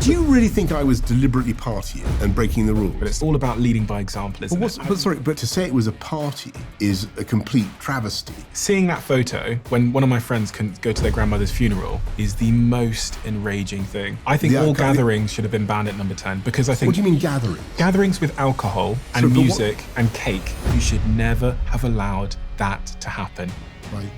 Do you really think I was deliberately partying and breaking the rules? But it's all about leading by example, isn't it? But to say it was a party is a complete travesty. Seeing that photo when one of my friends couldn't go to their grandmother's funeral is the most enraging thing. I think all gatherings should have been banned at number 10 because I think... What do you mean gatherings? Gatherings with alcohol and music and cake. You should never have allowed that to happen. I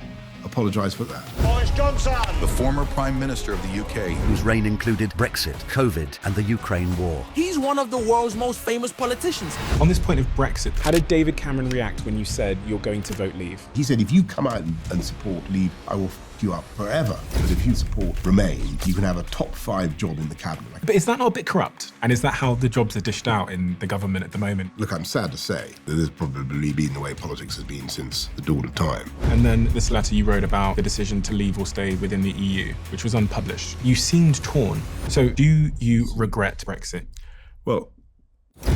apologise for that. Boris Johnson! The former Prime Minister of the UK. Whose reign included Brexit, COVID and the Ukraine war. He's one of the world's most famous politicians. On this point of Brexit, how did David Cameron react when you said you're going to vote Leave? He said, if you come out and support Leave, I will f*** you up forever. But if you support Remain, you can have a top 5 job in the cabinet. But is that not a bit corrupt? And is that how the jobs are dished out in the government at the moment? Look, I'm sad to say that this has probably been the way politics has been since the dawn of time. And then this letter you wrote about the decision to leave or stay within the EU, which was unpublished. You seemed torn. So do you regret Brexit? Well,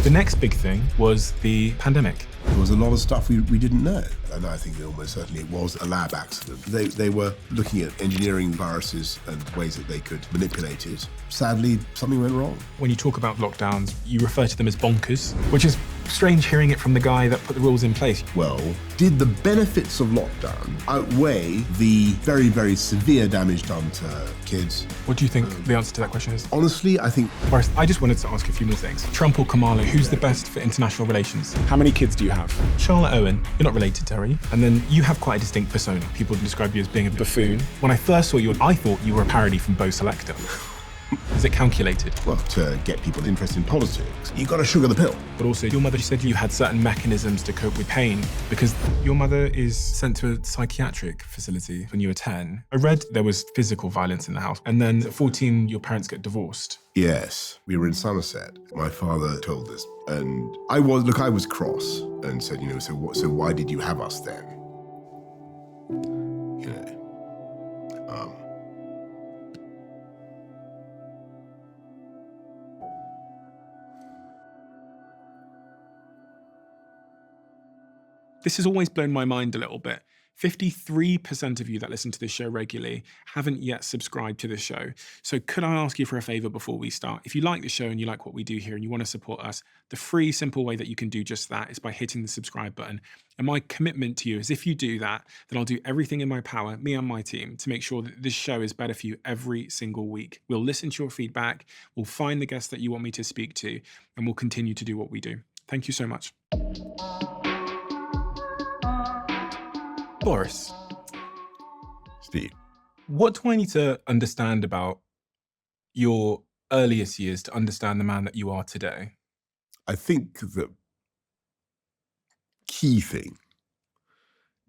the next big thing was the pandemic. There was a lot of stuff we didn't know. And I think that almost certainly it was a lab accident. They were looking at engineering viruses and ways that they could manipulate it. Sadly, something went wrong. When you talk about lockdowns, you refer to them as bonkers, which is strange hearing it from the guy that put the rules in place. Well, did the benefits of lockdown outweigh the very, very severe damage done to kids? What do you think the answer to that question is? Honestly, I think... Boris, I just wanted to ask a few more things. Trump or Kamala, who's the best for international relations? How many kids do you have? Charlotte Owen, you're not related to her, are you? And then you have quite a distinct persona. People describe you as being a buffoon. When I first saw you, I thought you were a parody from Bo Selector. Is it calculated? Well, to get people interested in politics, you've got to sugar the pill. But also, your mother said you had certain mechanisms to cope with pain because your mother is sent to a psychiatric facility when you were 10. I read there was physical violence in the house. And then at 14, your parents get divorced. Yes, we were in Somerset. My father told us, and I was cross and said, so why did you have us then? This has always blown my mind a little bit. 53% of you that listen to this show regularly haven't yet subscribed to this show. So could I ask you for a favor before we start? If you like the show and you like what we do here and you want to support us, the free, simple way that you can do just that is by hitting the subscribe button. And my commitment to you is if you do that, then I'll do everything in my power, me and my team, to make sure that this show is better for you every single week. We'll listen to your feedback, we'll find the guests that you want me to speak to, and we'll continue to do what we do. Thank you so much. Boris. Steve. What do I need to understand about your earliest years to understand the man that you are today? I think the key thing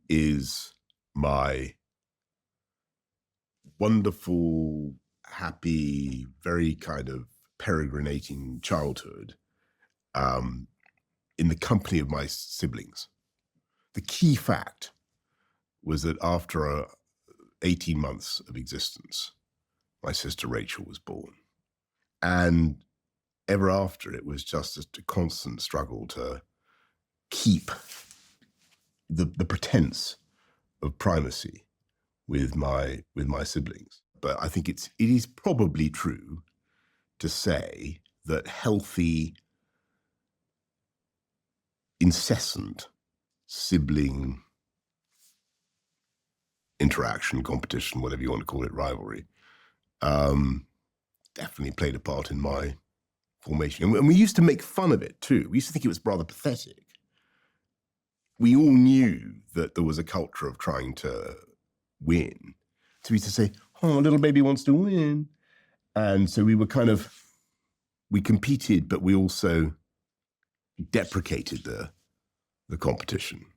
is my wonderful, happy, very kind of peregrinating childhood in the company of my siblings. The key fact was that after 18 months of existence, my sister Rachel was born. And ever after, it was just a constant struggle to keep the pretense of primacy with my siblings. But I think it is probably true to say that healthy, incessant sibling interaction, competition, whatever you want to call it, rivalry, definitely played a part in my formation. And we used to make fun of it too. We used to think it was rather pathetic. We all knew that there was a culture of trying to win. So we used to say, oh, little baby wants to win. And so we competed, but we also deprecated the competition.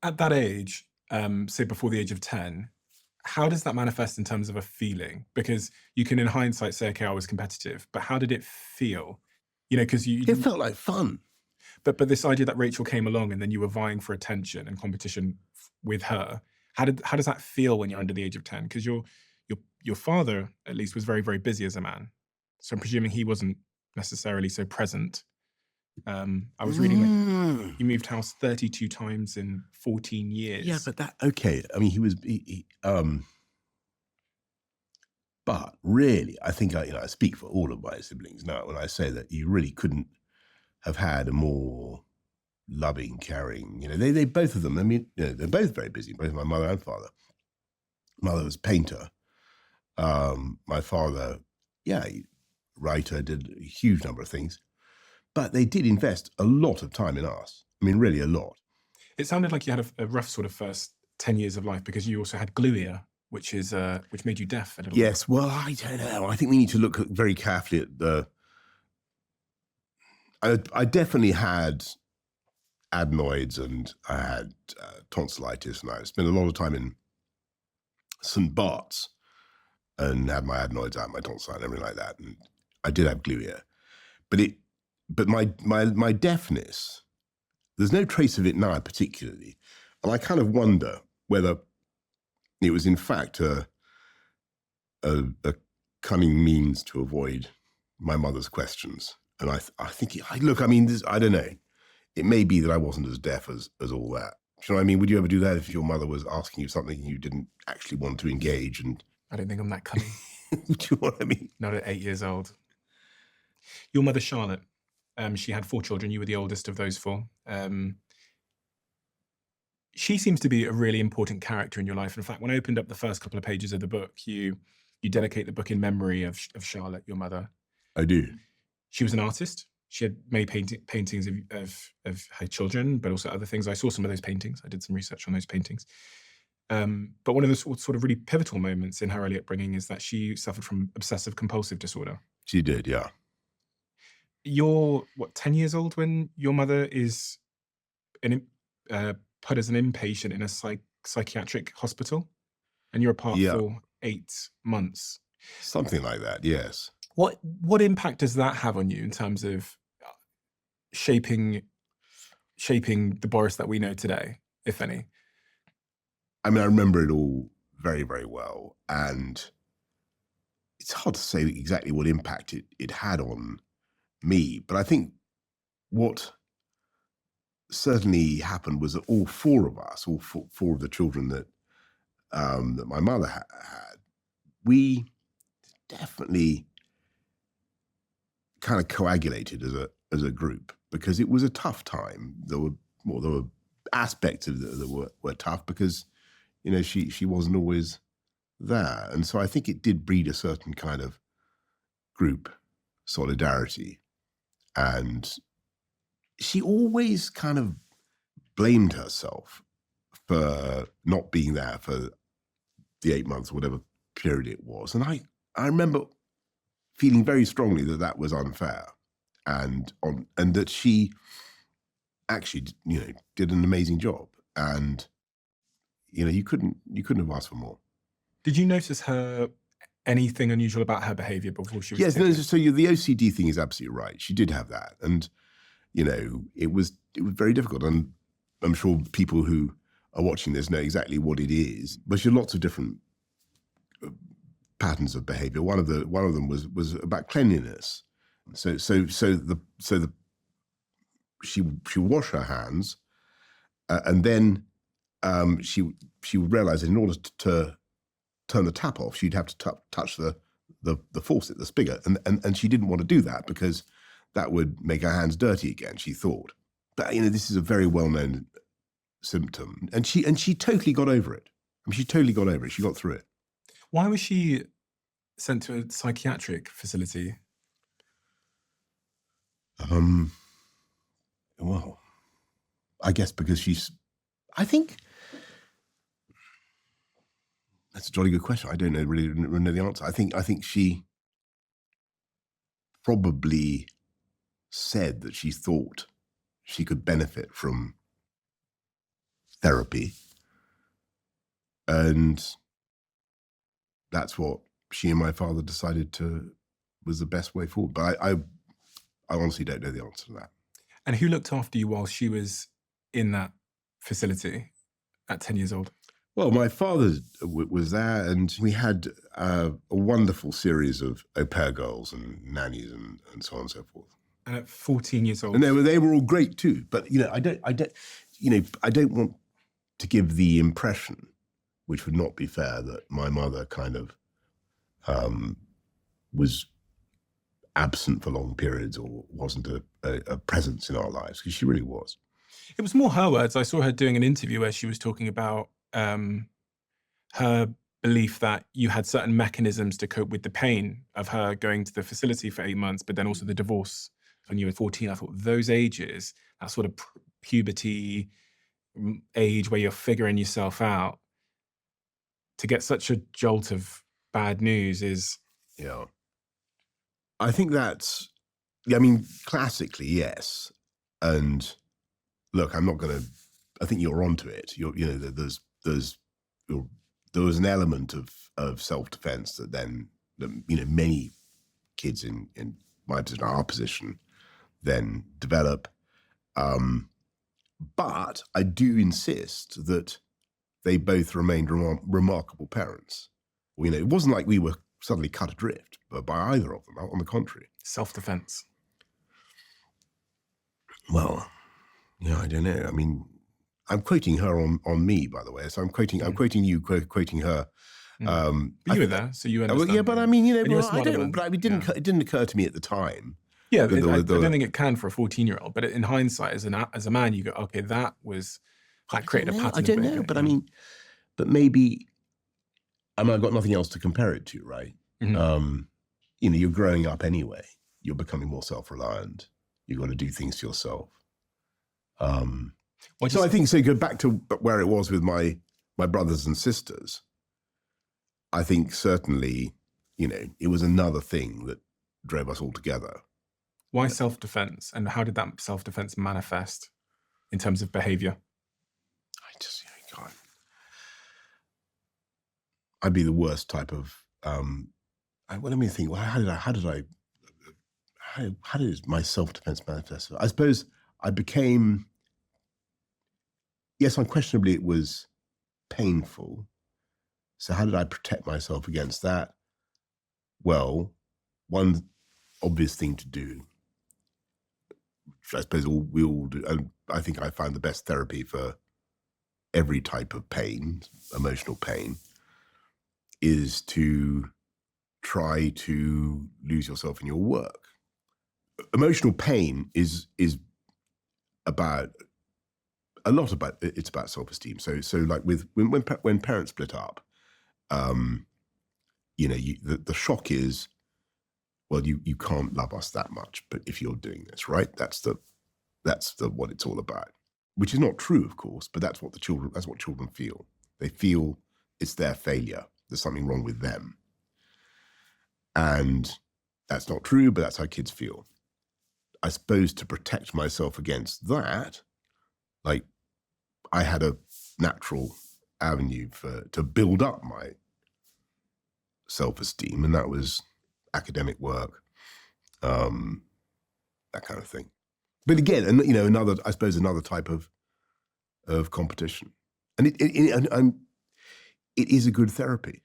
At that age, say before the age of 10, how does that manifest in terms of a feeling? Because you can, in hindsight, say, okay, I was competitive, but how did it feel? Because it felt like fun. But this idea that Rachel came along and then you were vying for attention and competition with her, how does that feel when you're under the age of 10? Because your father, at least, was very, very busy as a man. So I'm presuming he wasn't necessarily so present. I was reading that he moved house 32 times in 14 years. Yeah, but okay. I mean, But really, I think I speak for all of my siblings now when I say that you really couldn't have had a more loving, caring. They both of them. I mean, they're both very busy. Both my mother and father. Mother was a painter. My father, writer, did a huge number of things. But they did invest a lot of time in us. I mean, really a lot. It sounded like you had a rough sort of first 10 years of life because you also had glue ear, which made you deaf a little bit. Yes, well, I don't know. I think we need to look very carefully at the... I definitely had adenoids and I had tonsillitis, and I spent a lot of time in St. Bart's and had my adenoids out, my tonsillitis and everything like that. And I did have glue ear. But my deafness, there's no trace of it now particularly. And I kind of wonder whether it was in fact a cunning means to avoid my mother's questions. And I think, I don't know. It may be that I wasn't as deaf as all that. Do you know what I mean? Would you ever do that if your mother was asking you something and you didn't actually want to engage? And I don't think I'm that cunning. do you know what I mean? Not at 8 years old. Your mother, Charlotte, she had 4 children. You were the oldest of those 4. She seems to be a really important character in your life. In fact, when I opened up the first couple of pages of the book, you dedicate the book in memory of Charlotte, your mother. I do. She was an artist. She had made paintings of her children, but also other things. I saw some of those paintings. I did some research on those paintings. But one of the sort of really pivotal moments in her early upbringing is that she suffered from obsessive compulsive disorder. She did, yeah. You're, 10 years old when your mother is put as an inpatient in a psychiatric hospital? And you're apart for 8 months. Something like that, yes. What impact does that have on you in terms of shaping the Boris that we know today, if any? I mean, I remember it all very, very well. And it's hard to say exactly what impact it had on me. But I think what certainly happened was that all 4 of us, all four of the children that my mother had, we definitely kind of coagulated as a group, because it was a tough time. There were aspects of that were tough because, she wasn't always there. And so I think it did breed a certain kind of group solidarity. And she always kind of blamed herself for not being there for the 8 months, whatever period it was. And I remember feeling very strongly that was unfair, and that she actually, did an amazing job. And, you couldn't have asked for more. Did you notice anything unusual about her behavior before she was Yes, taken? so the OCD thing is absolutely right. She did have that. And, it was very difficult. And I'm sure people who are watching this know exactly what it is. But she had lots of different patterns of behavior. One of them was about cleanliness. So she would wash her hands, and then she would realize that in order to turn the tap off, she'd have to touch the faucet, the spigot, and she didn't want to do that because that would make her hands dirty again, she thought. But this is a very well-known symptom, and she totally got over it. She totally got over it. She got through it. Why was she sent to a psychiatric facility? Well, I guess because I think that's a jolly good question. I don't really know the answer. I think she probably said that she thought she could benefit from therapy, and that's what she and my father decided was the best way forward. But I honestly don't know the answer to that. And who looked after you while she was in that facility at 10 years old? Well, my father was there, and we had a wonderful series of au pair girls and nannies and so on and so forth. And at 14 years old? And they were all great too. But I don't want to give the impression, which would not be fair, that my mother kind of was absent for long periods or wasn't a presence in our lives, because she really was. It was more her words. I saw her doing an interview where she was talking about her belief that you had certain mechanisms to cope with the pain of her going to the facility for 8 months, but then also the divorce when you were 14. I thought those ages, that sort of puberty age where you're figuring yourself out, to get such a jolt of bad news is... Yeah. I think that's, I mean, classically, yes. And look, I'm not going to, I think you're onto it. There was an element of self-defense that then, many kids in my position, our position, then develop. But I do insist that they both remained remarkable parents. It wasn't like we were suddenly cut adrift by either of them. On the contrary. Self-defense. Well, I don't know. I mean, I'm quoting her on me, by the way. So I'm quoting you, quoting her. But you were there, so you understand. Well, yeah, but I mean, And you're a smarter man. But it didn't occur to me at the time. Yeah, I don't think it can for a 14-year-old. But in hindsight, as a man, you go, okay, that created a pattern. I don't know, behavior, but I mean, but maybe, I've got nothing else to compare it to, right? Mm-hmm. You're growing up anyway. You're becoming more self-reliant. You've got to do things to yourself. So I think, go back to where it was with my brothers and sisters. I think certainly, it was another thing that drove us all together. Why self-defense, and how did that self-defense manifest in terms of behavior? God, I'd be the worst type of. Let me think. How did my self-defense manifest? I suppose I became. Yes, unquestionably, it was painful. So how did I protect myself against that? Well, one obvious thing to do, which I suppose we all do, and I think I found the best therapy for every type of pain, emotional pain, is to try to lose yourself in your work. Emotional pain is about it's about self-esteem. So like when parents split up, the shock is, well, you can't love us that much, but if you're doing this, right? That's what it's all about. Which is not true, of course, but that's what children feel. They feel it's their failure. There's something wrong with them. And that's not true, but that's how kids feel. I suppose to protect myself against that, like, I had a natural avenue to build up my self-esteem, and that was academic work, that kind of thing. But again, another type of competition, and it is a good therapy.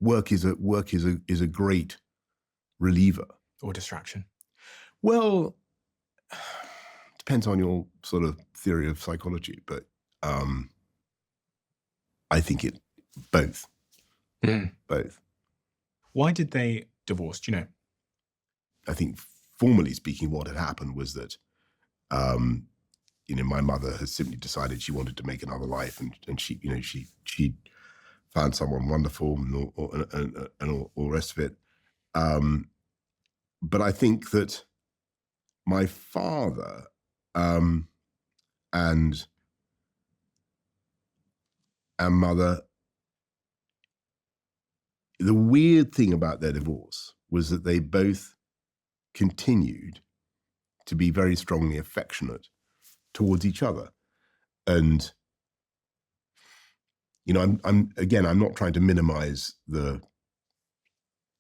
Work is a great reliever Or distraction. Well, depends on your sort of theory of psychology, but I think it both. Both. Why did they divorce? Do you know? I think, formally speaking, what had happened was that, my mother has simply decided she wanted to make another life, and she found someone wonderful and all the rest of it. But I think that my father and mother, the weird thing about their divorce was that they both continued to be very strongly affectionate towards each other. And, I'm not trying to minimize the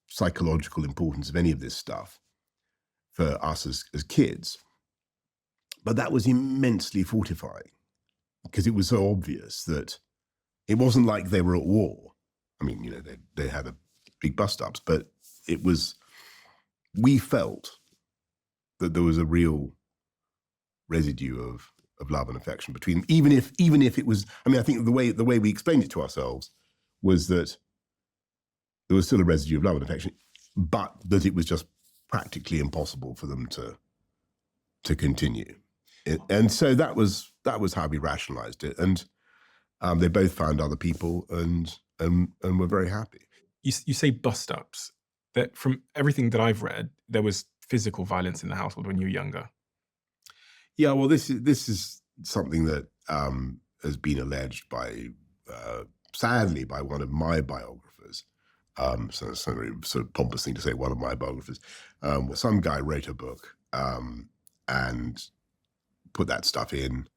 psychological importance of any of this stuff for us as kids, but that was immensely fortifying, because it was so obvious that it wasn't like they were at war. I mean, they had a big bust-ups, but we felt that there was a real residue of love and affection between them, even if it was, I think the way we explained it to ourselves was that there was still a residue of love and affection, but that it was just practically impossible for them to continue. And so that was how we rationalized it. And they both found other people and were very happy. You say bust-ups. That from everything that I've read, there was physical violence in the household when you were younger. Yeah, well, this is something that has been alleged by, sadly, by one of my biographers. So it's a very sort of pompous thing to say, one of my biographers. Some guy wrote a book and put that stuff in.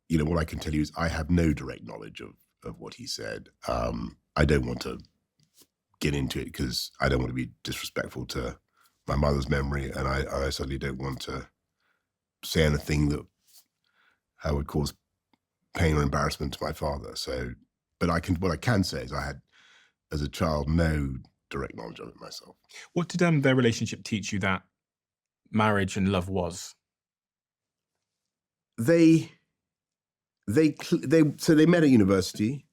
You know, what I can tell you is I have no direct knowledge of what he said. I don't want to get into it because I don't want to be disrespectful to my mother's memory, and I certainly don't want to say anything that would cause pain or embarrassment to my father. So, but what I can say is I had, as a child, no direct knowledge of it myself. What did their relationship teach you that marriage and love was? They met at university.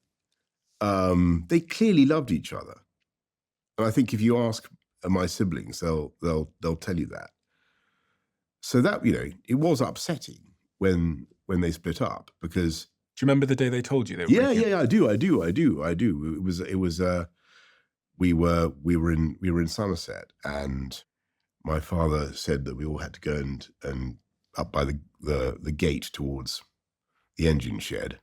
They clearly loved each other, and I think if you ask my siblings, they'll tell you that. So that, you know, it was upsetting when they split up, because. Do you remember the day they told you they were breaking up? Yeah, I do. It was we were in Somerset, and my father said that we all had to go and up by the gate towards the engine shed.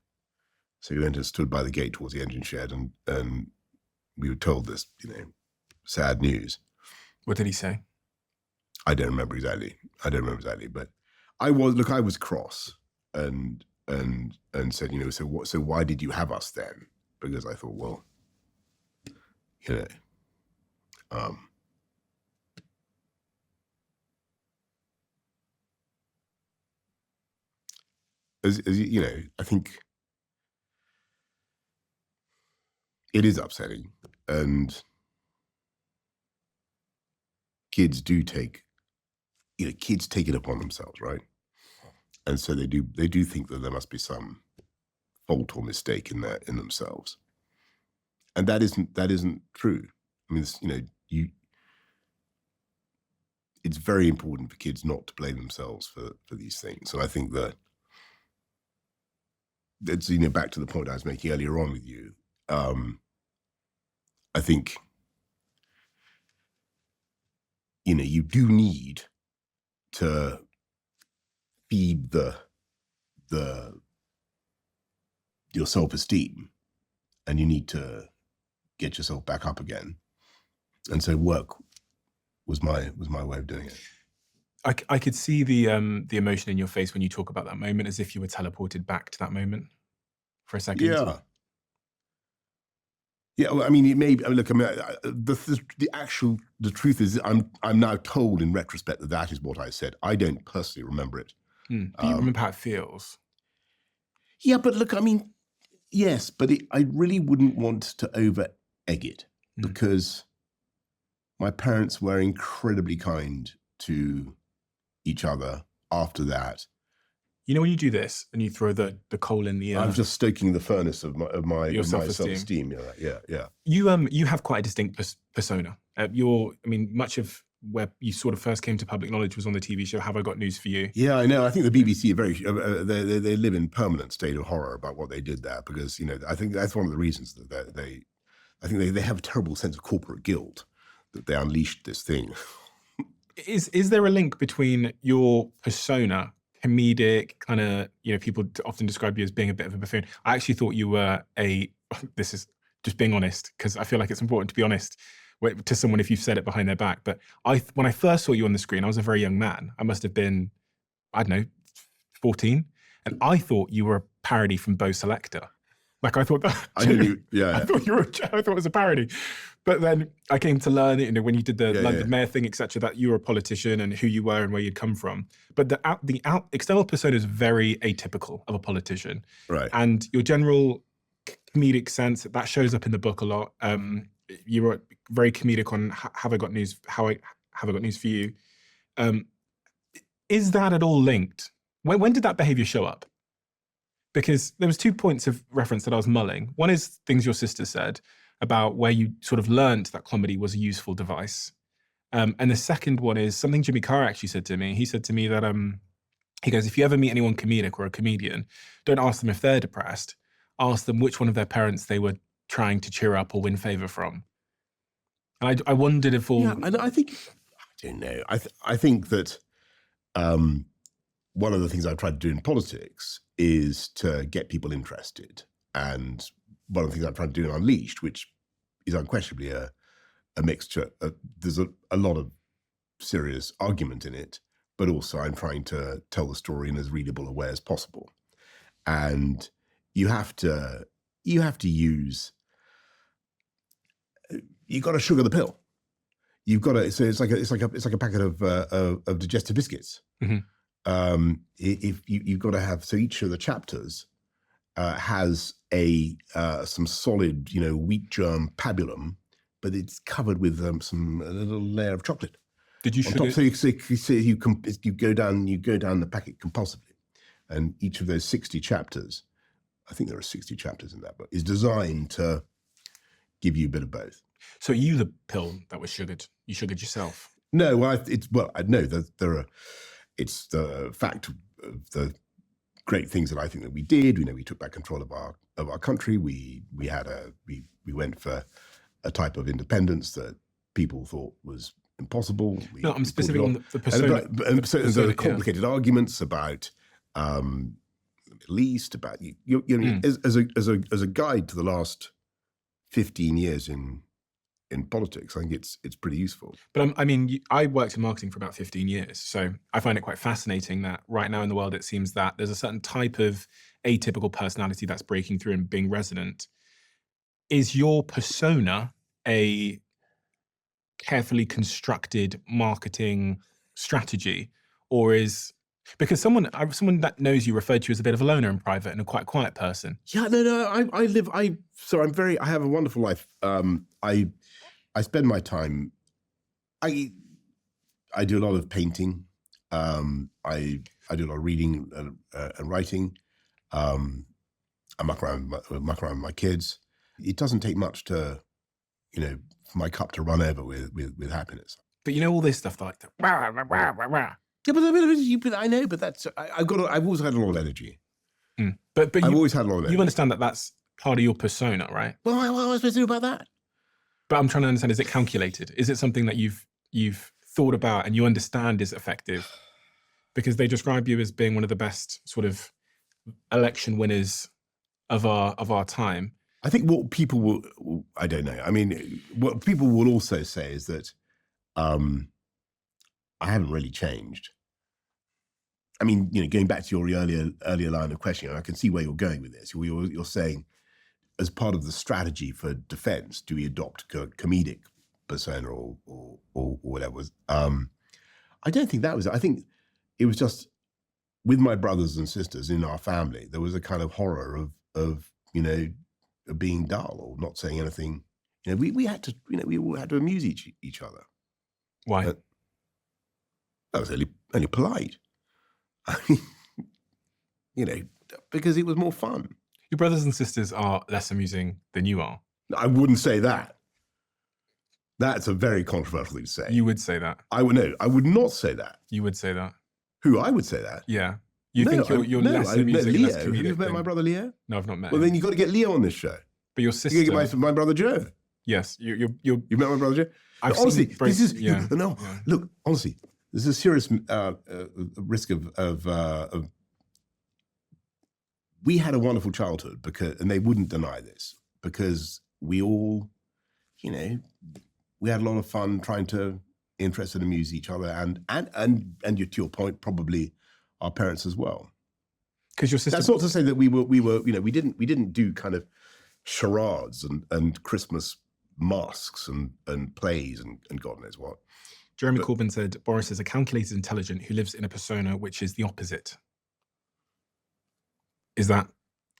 So we went and stood by the gate towards the engine shed, and we were told this, you know, sad news. What did he say? I don't remember exactly, but I was cross and said, you know, so why did you have us then? Because I thought, well, you know, as you know, I think it is upsetting, and kids take it upon themselves, right? And so they do think that there must be some fault or mistake in themselves, and that isn't true. I mean, you know, it's very important for kids not to blame themselves for these things, and I think that it's, you know, back to the point I was making earlier on with you. I think, you know, you do need to feed your self-esteem, and you need to get yourself back up again. And so work was my way of doing it. I could see the emotion in your face when you talk about that moment, as if you were teleported back to that moment for a second. Yeah. Yeah, well, I mean, it may be, I mean, look, I mean, the truth is, I'm now told in retrospect that is what I said. I don't personally remember it. But you remember how it feels. Yeah, but look, I mean, yes, but I really wouldn't want to over-egg it, because my parents were incredibly kind to each other after that. You know, when you do this and you throw the coal in the I'm just stoking the furnace of my self-esteem. Yeah. You have quite a distinct persona. Much of where you sort of first came to public knowledge was on the TV show Have I Got News for You? Yeah, I know. I think the BBC are very they live in permanent state of horror about what they did there, because, you know, I think that's one of the reasons that they have a terrible sense of corporate guilt that they unleashed this thing. Is there a link between your persona, comedic, kind of, you know, people often describe you as being a bit of a buffoon. I actually thought you were this is just being honest, because I feel like it's important to be honest to someone if you've said it behind their back. But when I first saw you on the screen, I was a very young man. I must have been, I don't know, 14. And I thought you were a parody from Bo Selector. Like, I thought that. I thought it was a parody. But then I came to learn, you know, when you did the London Mayor thing, etc., that you were a politician and who you were and where you'd come from. But the external persona is very atypical of a politician. Right. And your general comedic sense, that shows up in the book a lot. You were very comedic on Have I Got News for You. Is that at all linked? When did that behavior show up? Because there was 2 points of reference that I was mulling. One is things your sister said, about where you sort of learned that comedy was a useful device. And the second one is something Jimmy Carr actually said to me. He said to me that he goes, if you ever meet anyone comedic or a comedian, don't ask them if they're depressed. Ask them which one of their parents they were trying to cheer up or win favor from. And I wondered if all... Yeah, I think, I don't know. I think that one of the things I've tried to do in politics is to get people interested. And one of the things I'm trying to do in Unleashed, which is unquestionably a mixture, there's a lot of serious argument in it, but also I'm trying to tell the story in as readable a way as possible. And you have to use, you've got to sugar the pill. You've got to, so it's like a packet of digestive biscuits. Mm-hmm. If you've got to have, so each of the chapters has some solid, wheat germ pabulum, but it's covered with a little layer of chocolate. Did you on top, so you go down the packet compulsively, and each of those 60 chapters, I think there are 60 chapters in that book, is designed to give you a bit of both. So you the pill that was sugared? You sugared yourself? No, well, I know that there are. It's the fact of the great things that I think that we did. We took back control of our country. We went for a type of independence that people thought was impossible. No, I'm specifically on the persona. There are complicated arguments about the Middle East, about as a guide to the last 15 years in politics. I think it's pretty useful. But I worked in marketing for about 15 years, so I find it quite fascinating that right now in the world it seems that there's a certain type of atypical personality that's breaking through and being resonant. Is your persona a carefully constructed marketing strategy, or is, because someone that knows you referred to you as a bit of a loner in private and a quite quiet person? Yeah, no. I have a wonderful life. I spend my time. I do a lot of painting. I do a lot of reading and writing. I muck around with my kids. It doesn't take much to, for my cup to run over with happiness. But all this stuff like that. Yeah, but I know. But that's I've always had a lot of energy. Mm. But I've always had a lot of energy. You understand that that's part of your persona, right? Well, what am I supposed to do about that? But I'm trying to understand: is it calculated? Is it something that you've thought about and you understand is effective? Because they describe you as being one of the best sort of election winners of our time. I think what people will, I don't know. I mean, what people will also say is that I haven't really changed. I mean, going back to your earlier line of questioning, I can see where you're going with this. You're saying, as part of the strategy for defense, do we adopt comedic persona or whatever? I don't think that was it. I think it was just with my brothers and sisters in our family, there was a kind of horror of being dull or not saying anything. We had to, we all had to amuse each other. Why? That was only polite. I mean, because it was more fun. Your brothers and sisters are less amusing than you are. I wouldn't say that. That's a very controversial thing to say. You would say that. I would not say that. You would say that. Who? I would say that. Yeah. You think you're less amusing, Leo. less comedic. Have you met my brother Leo? No, I've not met him. Well, then you've got to get Leo on this show. But your sister... You get my brother Joe. Yes. You met my brother Joe? I've honestly, seen this is... yeah. No, yeah. Look, honestly, there's a serious risk of... We had a wonderful childhood, and they wouldn't deny this, because we all, we had a lot of fun trying to interest and amuse each other, and to your point, probably our parents as well. Because your sister... That's not to say that we were, we didn't do kind of charades and Christmas masks and plays and God knows what. Jeremy Corbyn said Boris is a calculated intelligent who lives in a persona which is the opposite. Is that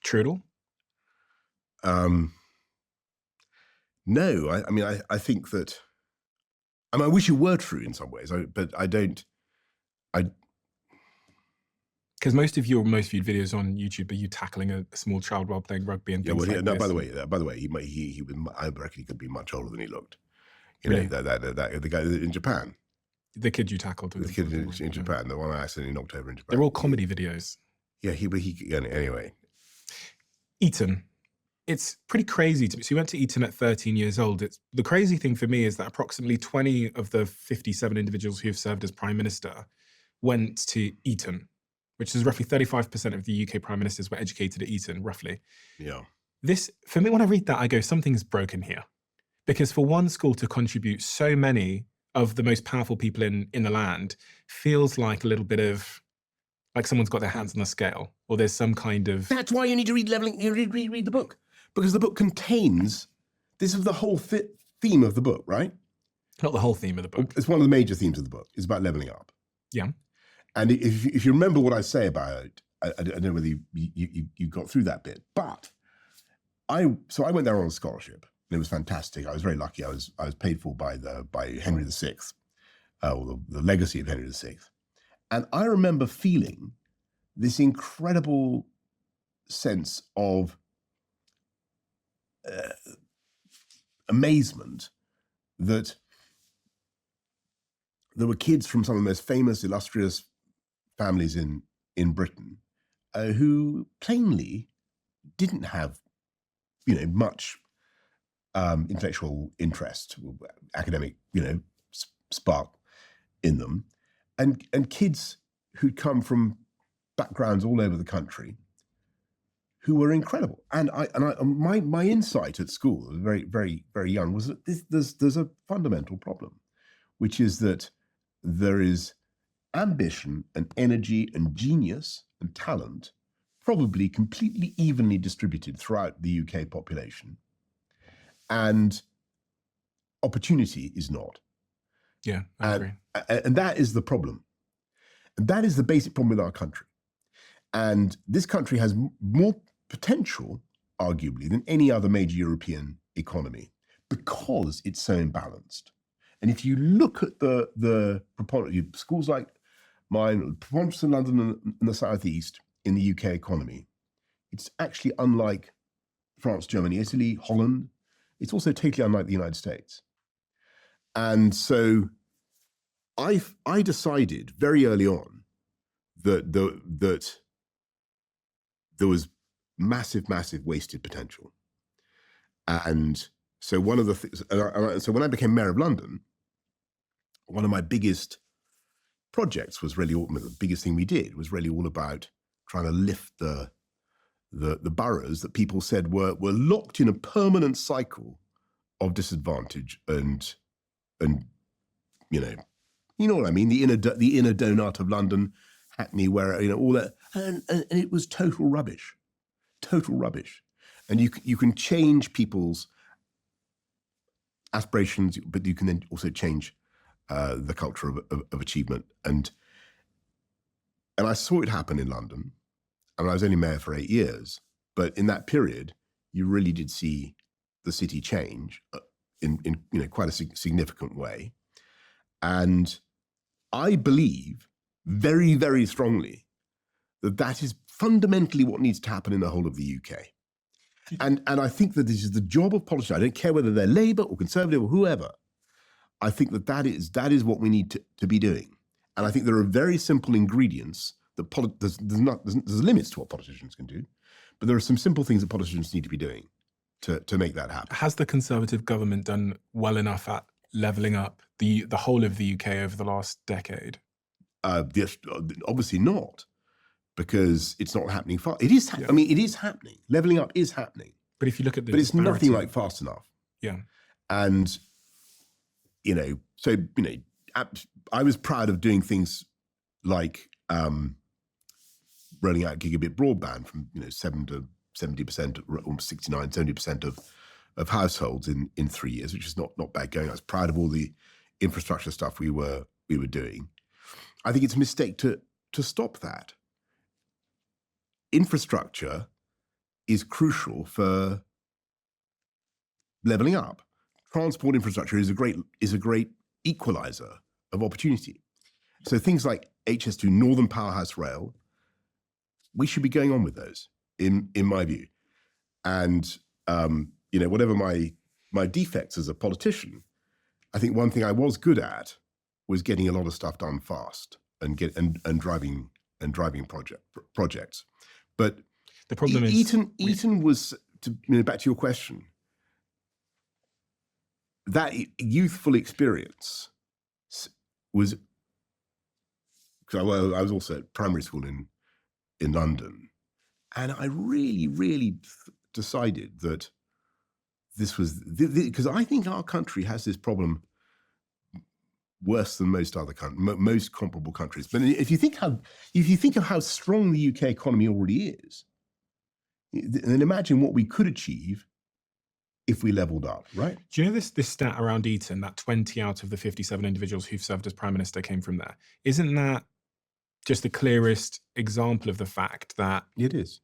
true at all? No, I think that. I wish it were true in some ways, but I don't. Because most of your most viewed videos on YouTube are you tackling a small child while playing rugby and Yeah, things well, like no, this. by the way, he was. I reckon he could be much older than he looked. You Really? know, the guy in Japan, The kid you tackled. the kid in Japan, the one I accidentally knocked over in Japan. They're all comedy videos. Yeah, anyway. Eton. It's pretty crazy to me. So you went to Eton at 13 years old. The crazy thing for me is that approximately 20 of the 57 individuals who have served as Prime Minister went to Eton, which is roughly 35% of the UK Prime Ministers were educated at Eton, roughly. Yeah. This, for me, when I read that, I go, something's broken here. Because for one school to contribute so many of the most powerful people in the land feels like a little bit of, like someone's got their hands on the scale, or there's some kind of... That's why you need to read Leveling. You read the book, because the book contains. This is the whole theme of the book, right? Not the whole theme of the book. It's one of the major themes of the book. It's about leveling up. Yeah. And if you remember what I say about it, I don't know whether you got through that bit, but I went there on a scholarship, and it was fantastic. I was very lucky. I was paid for by Henry VI, or the legacy of Henry VI, and I remember feeling this incredible sense of amazement that there were kids from some of the most famous, illustrious families in Britain who plainly didn't have, much intellectual interest, academic, spark in them, and kids who'd come from backgrounds all over the country who were incredible. And my insight at school, very, very, very young, was that there's a fundamental problem, which is that there is ambition and energy and genius and talent probably completely evenly distributed throughout the UK population, and opportunity is not. Yeah, I agree. And that is the problem. And that is the basic problem with our country. And this country has more potential, arguably, than any other major European economy because it's so imbalanced. And if you look at the schools like mine, preponderance in London and the Southeast in the UK economy, it's actually unlike France, Germany, Italy, Holland. It's also totally unlike the United States. And so I decided very early on that there was massive wasted potential. And so one of the things, so when I became Mayor of London, one of my biggest projects was really, the biggest thing we did was really all about trying to lift the boroughs that people said were locked in a permanent cycle of disadvantage and you know what I mean, the inner donut of London, Hackney, where all that, and it was total rubbish. And you can change people's aspirations, but you can then also change the culture of achievement. And I saw it happen in London. I mean, I was only mayor for 8 years, but in that period, you really did see the city change in quite a significant way. And I believe very, very strongly that is fundamentally what needs to happen in the whole of the UK. And I think that this is the job of politicians. I don't care whether they're Labour or Conservative or whoever. I think that is what we need to be doing. And I think there are very simple ingredients that there's limits to what politicians can do, but there are some simple things that politicians need to be doing to make that happen. Has the Conservative government done well enough at levelling up the whole of the UK over the last decade? Yes, obviously not, because it's not happening fast. It is. I mean, it is happening. Levelling up is happening. But if you look at the but it's nothing like fast enough. Yeah. And I was proud of doing things like rolling out gigabit broadband from 7 to 70%, or 69, 70% of households in 3 years, which is not bad going. I was proud of all the infrastructure stuff we were doing. I think it's a mistake to stop that. Infrastructure is crucial for leveling up. Transport infrastructure is a great equalizer of opportunity. So things like HS2, Northern Powerhouse Rail, we should be going on with those, in my view. And whatever my defects as a politician, I think one thing I was good at was getting a lot of stuff done fast and driving projects. But the problem is Eton was, back to your question, that youthful experience was, because I was also at primary school in London, and I really decided that this was, because I think our country has this problem worse than most comparable countries. But if you think of how strong the UK economy already is, then imagine what we could achieve if we leveled up, right? Do you know this stat around Eton, that 20 out of the 57 individuals who've served as Prime Minister came from there? Isn't that just the clearest example of the fact that it is?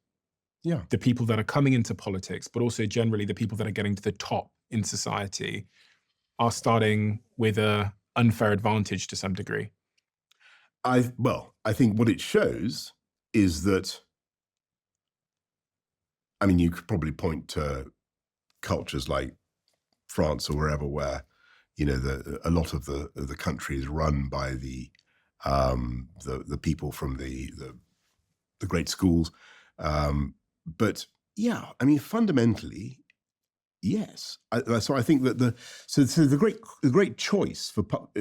Yeah. The people that are coming into politics, but also generally the people that are getting to the top in society, are starting with a unfair advantage to some degree. I think what it shows is that, you could probably point to cultures like France or wherever, where a lot of the country is run by the people from the great schools, but yeah, fundamentally, yes. So I think that the great choice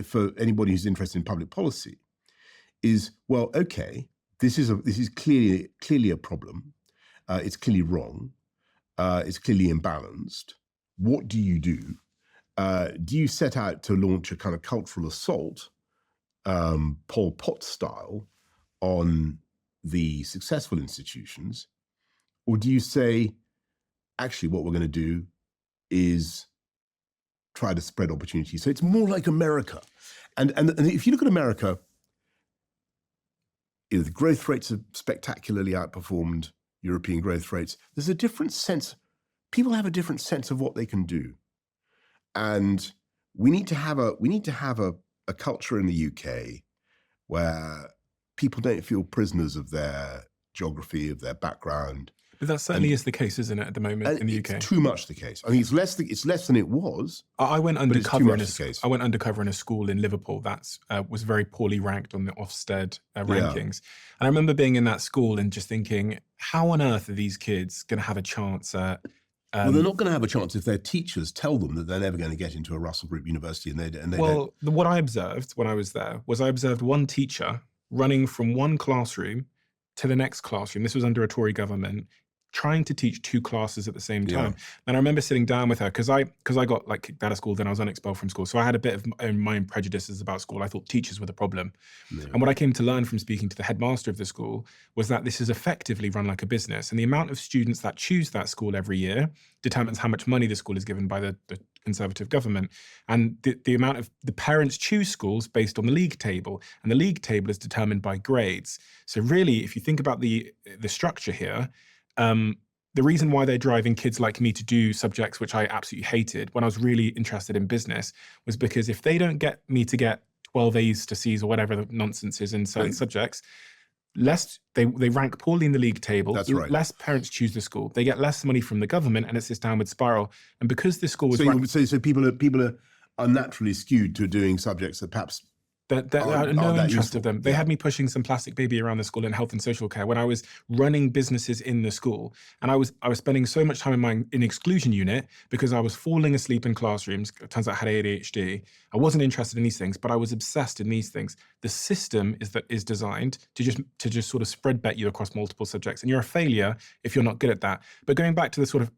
for anybody who's interested in public policy is, well, okay, this is clearly a problem. It's clearly wrong. It's clearly imbalanced. What do you do? Do you set out to launch a kind of cultural assault, Pol Pot style, on the successful institutions? Or do you say, actually, what we're going to do is try to spread opportunity? So it's more like America. And if you look at America, the growth rates have spectacularly outperformed European growth rates. There's a different sense. People have a different sense of what they can do. And we need to have a culture in the UK where people don't feel prisoners of their geography, of their background. But that certainly is the case, isn't it, at the moment in the UK? It's too much the case. It's less than it was. I went undercover I went undercover in a school in Liverpool that was very poorly ranked on the Ofsted rankings. And I remember being in that school and just thinking, how on earth are these kids going to have a chance at... well, they're not going to have a chance if their teachers tell them that they're never going to get into a Russell Group university, and they don't. What I observed when I was there was I observed one teacher running from one classroom to the next classroom. This was under a Tory government, trying to teach two classes at the same time. And I remember sitting down with her because I got kicked out of school, then I was unexpelled from school. So I had a bit of my own prejudices about school. I thought teachers were the problem. Yeah. And what I came to learn from speaking to the headmaster of the school was that this is effectively run like a business. And the amount of students that choose that school every year determines how much money the school is given by the Conservative government. And the amount of the parents choose schools based on the league table. And the league table is determined by grades. So really, if you think about the structure here, the reason why they're driving kids like me to do subjects which I absolutely hated when I was really interested in business was because if they don't get me to get 12 A's to C's or whatever the nonsense is in certain subjects, they rank poorly in the league table. That's right. Less parents choose the school. They get less money from the government, and it's this downward spiral. And because the school was so people are naturally skewed to doing subjects that perhaps no interest of them. They had me pushing some plastic baby around the school in health and social care when I was running businesses in the school. And I was spending so much time in exclusion unit because I was falling asleep in classrooms. It turns out I had ADHD. I wasn't interested in these things, but I was obsessed in these things. The system is designed to just sort of spread bet you across multiple subjects. And you're a failure if you're not good at that. But going back to the sort of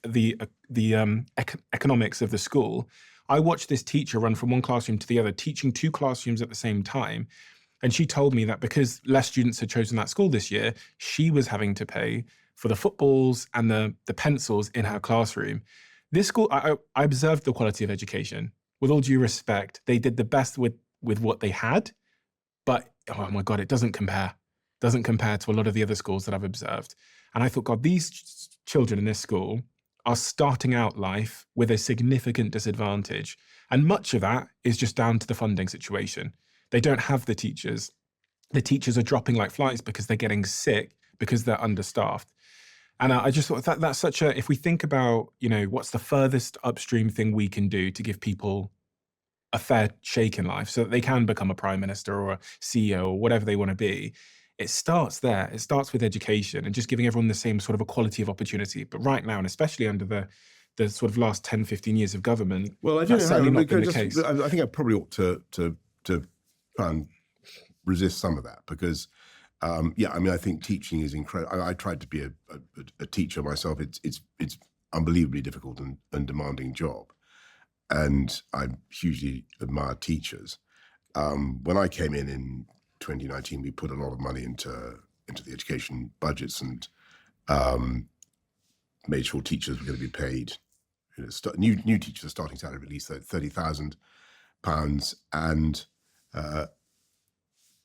the economics of the school, I watched this teacher run from one classroom to the other, teaching two classrooms at the same time. And she told me that because less students had chosen that school this year, she was having to pay for the footballs and the pencils in her classroom. This school, I observed the quality of education. With all due respect, they did the best with what they had. But, oh my God, it doesn't compare. Doesn't compare to a lot of the other schools that I've observed. And I thought, God, these children in this school are starting out life with a significant disadvantage. And much of that is just down to the funding situation. They don't have the teachers. The teachers are dropping like flies because they're getting sick because they're understaffed. And I just thought that's such a, if we think about, what's the furthest upstream thing we can do to give people a fair shake in life so that they can become a prime minister or a CEO or whatever they want to be, it starts there. It starts with education and just giving everyone the same sort of equality of opportunity. But right now, and especially under the sort of last 10, 15 years of government, well, I that's certainly not been the case. I think I probably ought to try and resist some of that because, I think teaching is incredible. I tried to be a teacher myself. It's unbelievably difficult and demanding job, and I hugely admire teachers. When I came in 2019, we put a lot of money into the education budgets and made sure teachers were going to be paid. New teachers' starting salary at least £30,000, and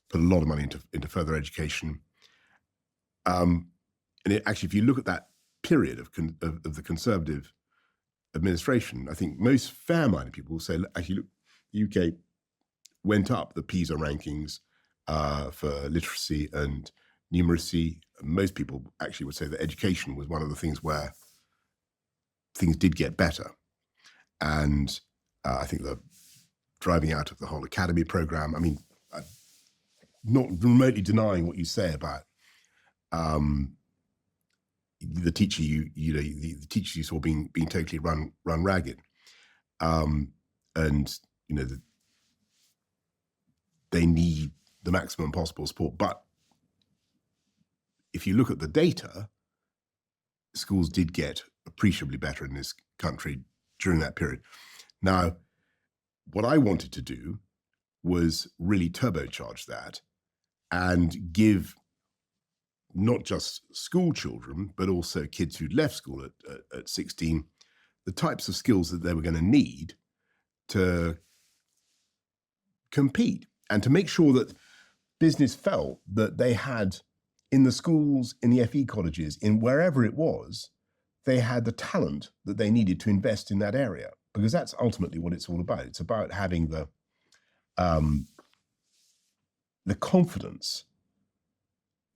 put a lot of money into further education. And actually, if you look at that period of the Conservative administration, I think most fair-minded people will say, actually, look, the UK went up the PISA rankings for literacy and numeracy. Most people actually would say that education was one of the things where things did get better. And I think the driving out of the whole academy program, I'm not remotely denying what you say about the teacher the teachers you saw being totally run ragged, and they need the maximum possible support. But if you look at the data, schools did get appreciably better in this country during that period. Now, what I wanted to do was really turbocharge that and give not just school children, but also kids who'd left school at 16, the types of skills that they were going to need to compete and to make sure that business felt that they had, in the schools, in the FE colleges, in wherever it was, they had the talent that they needed to invest in that area, because that's ultimately what it's all about. It's about having the confidence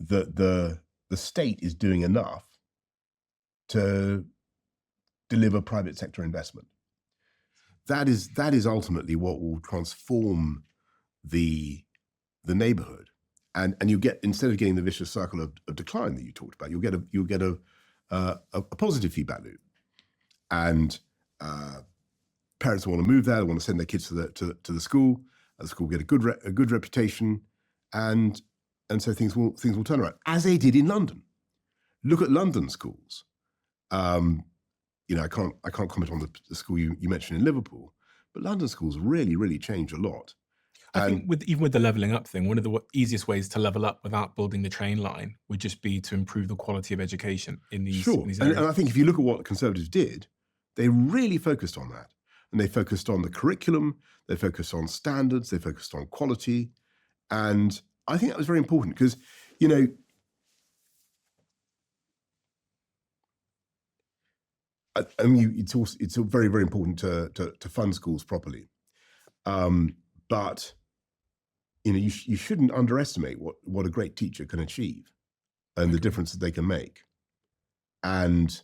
that the state is doing enough to deliver private sector investment. That is ultimately what will transform the neighborhood, and you get, instead of getting the vicious circle of decline that you talked about, you'll get a positive feedback loop, and parents want to move there, they want to send their kids to the school. The school get a good reputation, and so things will turn around, as they did in London. Look at London schools. I can't comment on the school you mentioned in Liverpool, but London schools really changed a lot. I think even with the levelling up thing, one of the easiest ways to level up without building the train line would just be to improve the quality of education in these areas. And I think if you look at what the Conservatives did, they really focused on that. And they focused on the curriculum, they focused on standards, they focused on quality. And I think that was very important because, it's very, very important to fund schools properly. But you shouldn't underestimate what a great teacher can achieve and the difference that they can make. And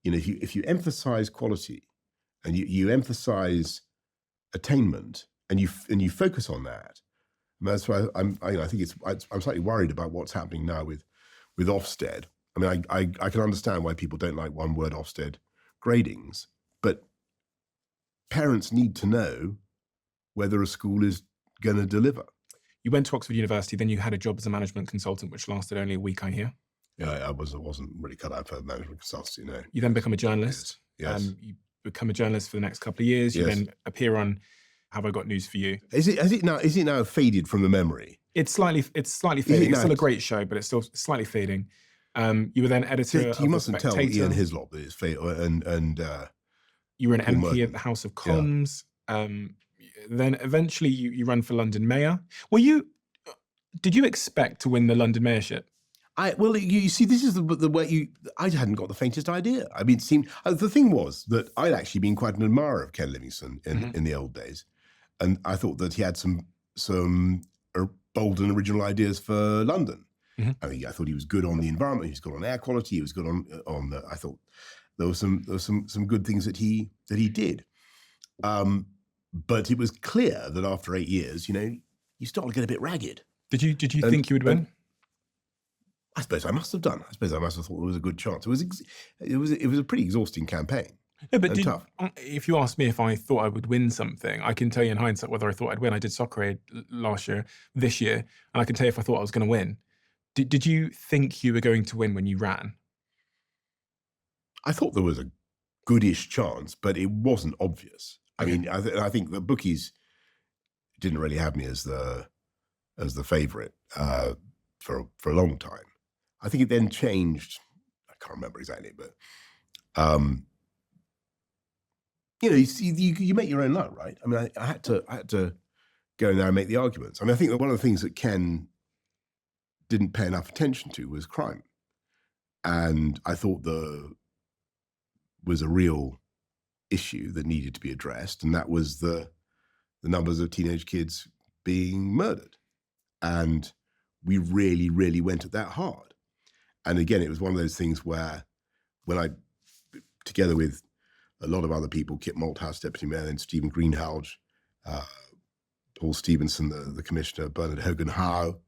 if you emphasize quality and you emphasize attainment and you focus on that, and that's why I'm slightly worried about what's happening now with Ofsted. I mean, I can understand why people don't like one word Ofsted gradings, but parents need to know whether a school is going to deliver. You went to Oxford University, then you had a job as a management consultant, which lasted only a week, I hear. Yeah, I wasn't really cut out for management consultancy, no. You then become a journalist. Yes. You become a journalist for the next couple of years. You then appear on Have I Got News for You? Is it now faded from the memory? It's slightly fading. It's still a great show, but it's still slightly fading. You were then editor of You mustn't The tell Spectator. Ian Hislop that it's faded, and you were an Paul MP Merton. at the House of Commons. Then eventually you run for London Mayor. Did you expect to win the London Mayorship? You see, this is the way I hadn't got the faintest idea. I mean, it seemed, the thing was that I'd actually been quite an admirer of Ken Livingstone in the old days. And I thought that he had some bold and original ideas for London. Mhm. I thought he was good on the environment. He was good on air quality. He was good on the. I thought there was some good things that he did. But it was clear that after 8 years, you start to get a bit ragged. Did you think you would win? I suppose I must have done. I suppose I must have thought there was a good chance. It was a pretty exhausting campaign. No, but Tough. if you asked me if I thought I would win something, I can tell you in hindsight whether I thought I'd win. I did Soccer Aid last year, this year, and I can tell you if I thought I was going to win. Did you think you were going to win when you ran? I thought there was a goodish chance, but it wasn't obvious. I mean, I think the bookies didn't really have me as the favourite for a long time. I think it then changed. I can't remember exactly, but you make your own luck, right? I mean, I had to go in there and make the arguments. I mean, I think that one of the things that Ken didn't pay enough attention to was crime, and I thought there was a real issue that needed to be addressed, and that was the numbers of teenage kids being murdered, and we really, really went at that hard. And again, it was one of those things where, when I, together with a lot of other people, Kit Malthouse, Deputy Mayor, and Stephen Greenhalgh, Paul Stevenson, the Commissioner, Bernard Hogan-Howe,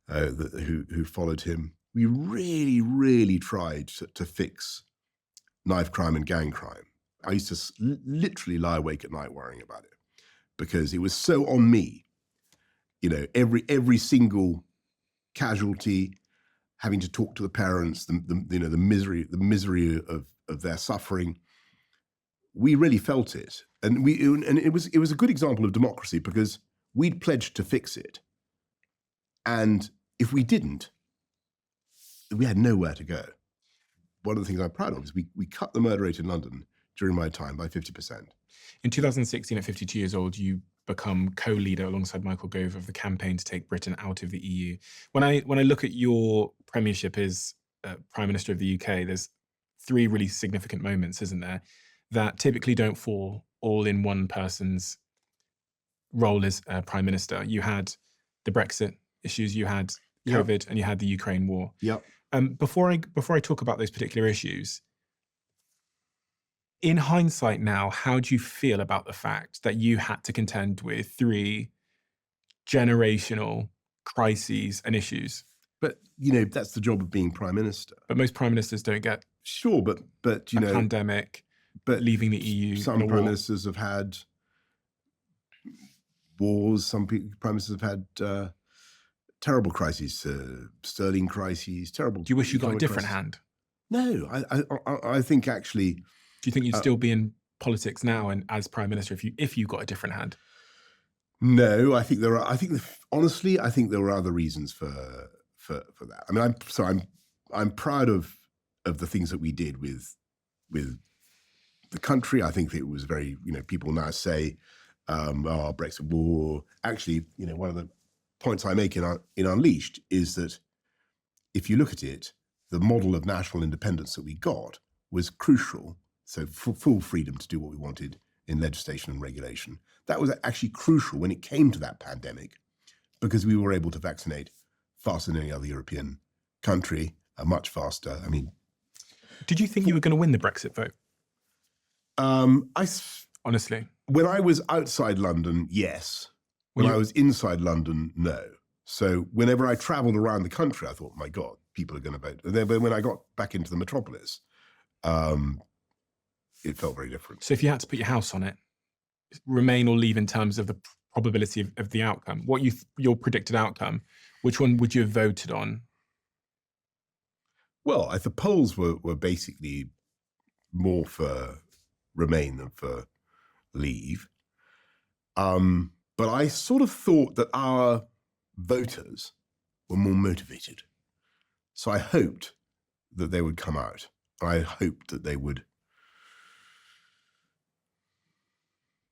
who followed him, we really, really tried to fix knife crime and gang crime. I used to literally lie awake at night worrying about it, because it was so on me. Every single casualty, having to talk to the parents, the misery of their suffering. We really felt it, and it was a good example of democracy, because we'd pledged to fix it, and if we didn't, we had nowhere to go. One of the things I'm proud of is we cut the murder rate in London during my time by 50%. In 2016, at 52 years old, you become co-leader alongside Michael Gove of the campaign to take Britain out of the EU. When I look at your premiership as Prime Minister of the UK, there's 3 really significant moments, isn't there, that typically don't fall all in one person's role as Prime Minister. You had the Brexit issues, you had COVID, and you had the Ukraine war. Yep. Before I talk about those particular issues, in hindsight now, how do you feel about the fact that you had to contend with 3 generational crises and issues? But that's the job of being Prime Minister. But most Prime Ministers don't get Sure, but a pandemic, but leaving the EU. Some Prime Ministers have had wars. Some Prime Ministers have had terrible crises, sterling crises, terrible. Do you wish you got a different crises. hand? No, I think actually. Do you think you'd still be in politics now and as Prime Minister if you got a different hand? No, I think there are. Honestly, I think there were other reasons for that. I mean, I'm proud of the things that we did with the country. I think that it was very, people now say, Brexit war. Actually, one of the points I make in Unleashed is that if you look at it, the model of national independence that we got was crucial. So full freedom to do what we wanted in legislation and regulation. That was actually crucial when it came to that pandemic, because we were able to vaccinate faster than any other European country, much faster. I mean, did you think you were going to win the Brexit vote? Honestly, when I was outside London, yes. When I was inside London, no. So whenever I travelled around the country, I thought, my God, people are going to vote. And then when I got back into the metropolis, it felt very different. So if you had to put your house on it, remain or leave in terms of the probability of the outcome, your predicted outcome, which one would you have voted on? Well, the polls were basically more for Remain than for Leave. But I sort of thought that our voters were more motivated. So I hoped that they would come out. I hoped that they would,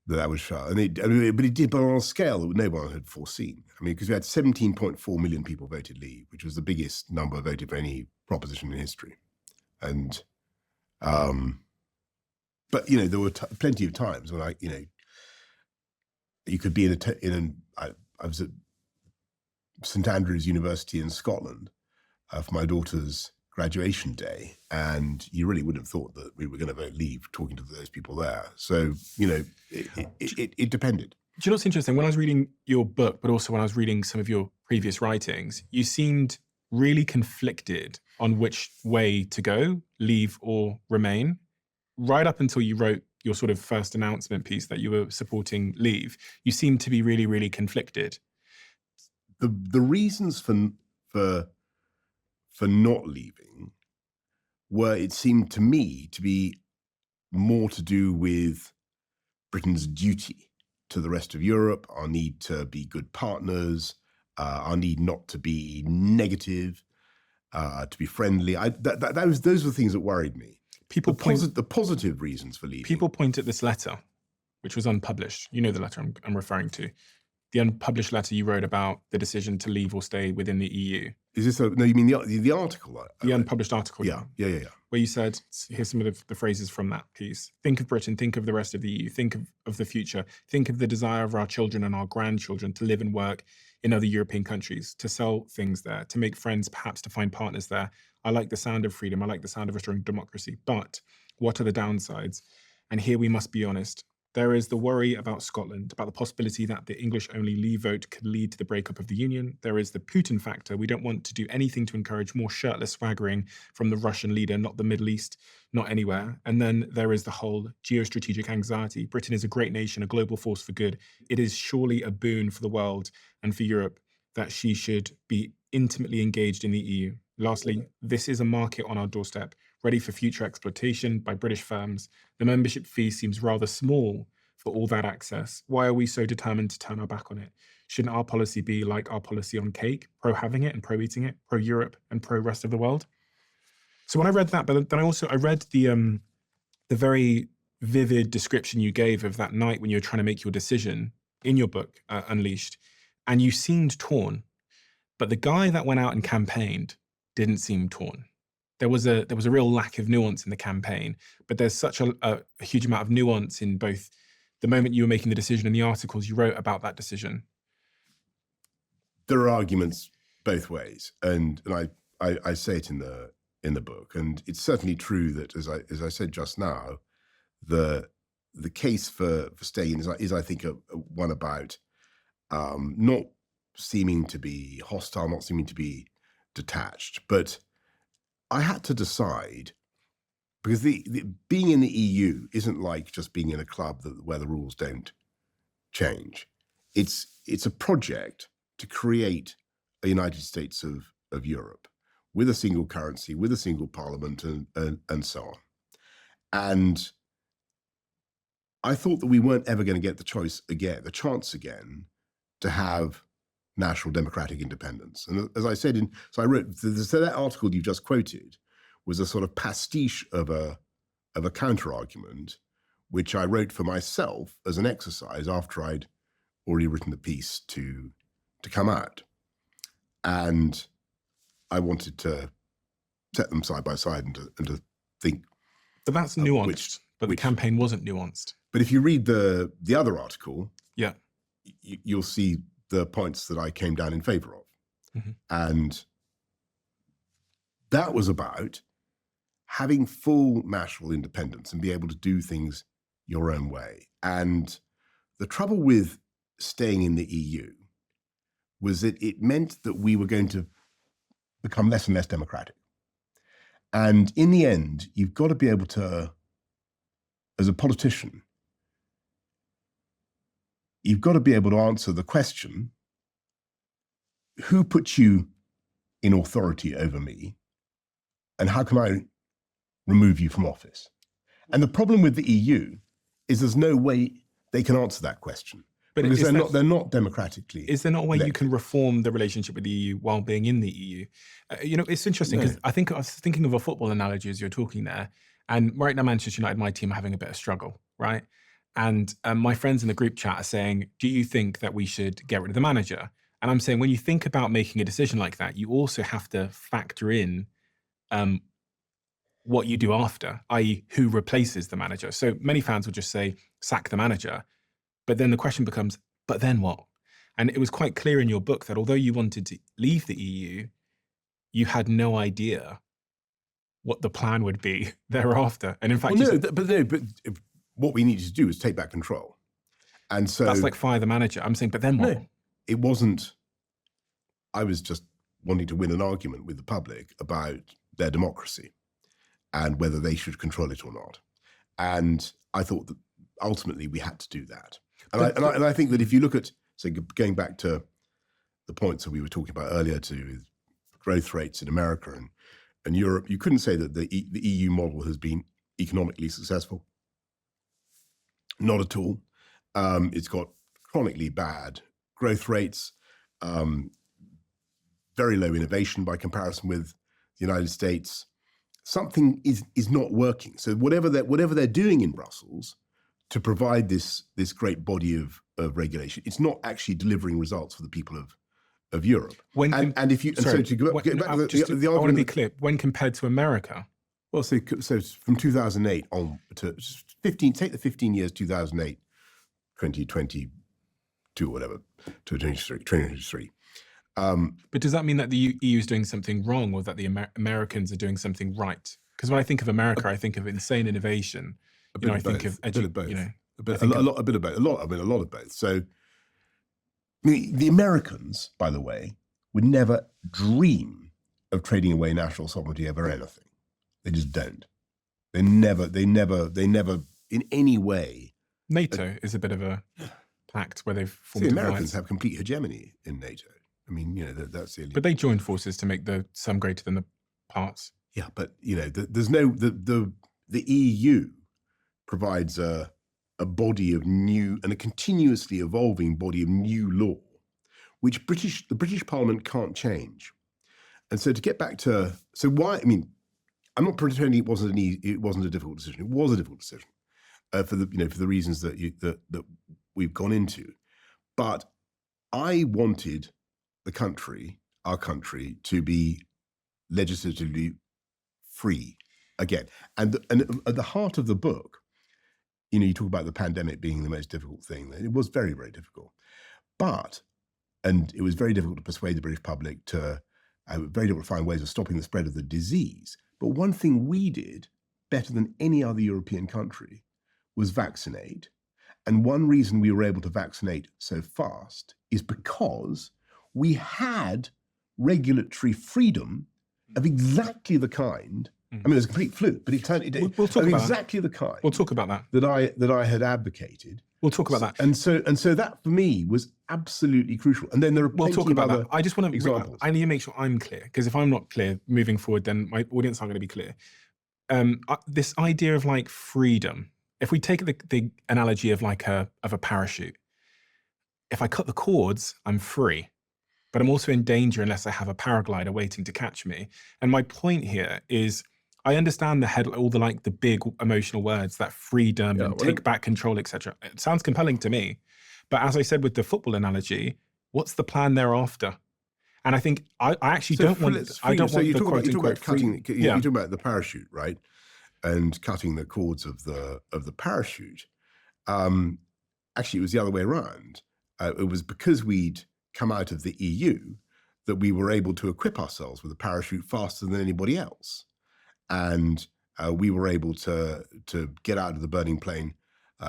that would show. But it did, but on a scale that no one had foreseen. I mean, because we had 17.4 million people voted Leave, which was the biggest number voted for any proposition in history. And, but, there were plenty of times when you could be I was at St Andrews University in Scotland, for my daughter's graduation day, and you really wouldn't have thought that we were going to vote leave talking to those people there. So, it depended. Do you know what's interesting? When I was reading your book, but also when I was reading some of your previous writings, you seemed really conflicted on which way to go, leave or remain, right up until you wrote your sort of first announcement piece that you were supporting leave. You seemed to be really, really conflicted. The reasons for not leaving were, it seemed to me, to be more to do with Britain's duty to the rest of Europe, our need to be good partners, our need not to be negative, to be friendly. Those were the things that worried me. The positive reasons for leaving. People point at this letter, which was unpublished. You know the letter I'm referring to. The unpublished letter you wrote about the decision to leave or stay within the EU. Is this no? You mean the article? The unpublished article. Yeah. Where you said, here's some of the phrases from that piece. Think of Britain, think of the rest of the EU, think of the future, think of the desire of our children and our grandchildren to live and work in other European countries, to sell things there, to make friends, perhaps to find partners there. I like the sound of freedom. I like the sound of restoring democracy. But what are the downsides? And here we must be honest. There is the worry about Scotland, about the possibility that the English-only leave vote could lead to the breakup of the Union. There is the Putin factor. We don't want to do anything to encourage more shirtless swaggering from the Russian leader, not the Middle East, not anywhere. And then there is the whole geostrategic anxiety. Britain is a great nation, a global force for good. It is surely a boon for the world and for Europe that she should be intimately engaged in the EU. Lastly, this is a market on our doorstep, ready for future exploitation by British firms. The membership fee seems rather small for all that access. Why are we so determined to turn our back on it? Shouldn't our policy be like our policy on cake, pro having it and pro eating it, pro Europe and pro rest of the world? So when I read that, but then I read the very vivid description you gave of that night when you were trying to make your decision in your book, Unleashed, and you seemed torn. But the guy that went out and campaigned didn't seem torn. There was a real lack of nuance in the campaign, but there's such a huge amount of nuance in both the moment you were making the decision and the articles you wrote about that decision. There are arguments both ways, and I say it in the book, and it's certainly true that, as I said just now, the case for staying is I think one about not seeming to be hostile, not seeming to be detached, but I had to decide, because the being in the EU isn't like just being in a club where the rules don't change. It's a project to create a United States of Europe with a single currency, with a single parliament, and so on. And I thought that we weren't ever going to get the chance again to have national democratic independence. And as I said, so I wrote, so that article you just quoted was a sort of pastiche of a counter argument, which I wrote for myself as an exercise after I'd already written the piece to come out. And I wanted to set them side by side and to think. But that's nuanced, but the campaign wasn't nuanced. But if you read the other article, yeah, you'll see the points that I came down in favor of. Mm-hmm. And that was about having full national independence and be able to do things your own way. And the trouble with staying in the EU was that it meant that we were going to become less and less democratic. And in the end, you've got to be able to, as a politician, you've got to be able to answer the question, who put you in authority over me, and how can I remove you from office? And the problem with the EU is there's no way they can answer that question, because they're not democratically. Is there not a way elected. you can reform the relationship with the EU while being in the EU? It's interesting because I was thinking of a football analogy as you're talking there, and right now Manchester United, my team, are having a bit of struggle, right? And my friends in the group chat are saying, do you think that we should get rid of the manager? And I'm saying, when you think about making a decision like that, you also have to factor in what you do after, i.e. who replaces the manager. So many fans will just say, sack the manager. But then the question becomes, but then what? And it was quite clear in your book that although you wanted to leave the EU, you had no idea what the plan would be thereafter. And in fact, but what we needed to do was take back control. And so that's like fire the manager. I'm saying, but then what? No, it wasn't. I was just wanting to win an argument with the public about their democracy and whether they should control it or not. And I thought that ultimately we had to do that. And I think that if you look at, so going back to the points that we were talking about earlier, to growth rates in America and Europe, you couldn't say that the EU model has been economically successful. Not at all. It's got chronically bad growth rates, very low innovation by comparison with the United States. Something is not working. So whatever they're doing in Brussels to provide this great body of regulation, it's not actually delivering results for the people of Europe. I want to be clear. When compared to America, well, so from 2008 on to 15. Take the 15 years, 2008, 2022, or whatever, to 2023. But does that mean that the EU is doing something wrong, or that the Americans are doing something right? Because when I think of America, I think of insane innovation. I think of a bit of both. A lot of both. So the Americans, by the way, would never dream of trading away national sovereignty over anything. They just don't. They never in any way. NATO is a bit of a pact where they've formed. The Americans have complete hegemony in NATO. I mean, that's the only. But they joined forces to make the sum greater than the parts. Yeah, but there's no the EU provides a body of new and a continuously evolving body of new law, which the British Parliament can't change. And so to get back to why, I mean, I'm not pretending it wasn't a difficult decision. It was a difficult decision for the reasons that we've gone into. But I wanted our country, to be legislatively free again. And at the heart of the book, you talk about the pandemic being the most difficult thing. It was very, very difficult. And it was very difficult to persuade the British public very difficult to find ways of stopping the spread of the disease. But one thing we did better than any other European country was vaccinate. And one reason we were able to vaccinate so fast is because we had regulatory freedom of exactly the kind. I mean, it was a complete fluke, but we'll talk about exactly the kind. We'll talk about that. That I had advocated. We'll talk about that. And so that for me was absolutely crucial. And then there are plenty we'll talk about of that. I just want to examples. I need to make sure I'm clear, because if I'm not clear moving forward, then my audience aren't going to be clear. This idea of like freedom. If we take the analogy of like a parachute, if I cut the cords, I'm free. But I'm also in danger unless I have a paraglider waiting to catch me. And my point here is, I understand all the big emotional words, that freedom and take back control, etc. It sounds compelling to me. But as I said with the football analogy, what's the plan thereafter? And I think I actually don't want the quote unquote cutting. You're talking about the parachute, right? And cutting the cords of the parachute. Actually, it was the other way around. It was because we'd come out of the EU that we were able to equip ourselves with a parachute faster than anybody else. And we were able to get out of the burning plane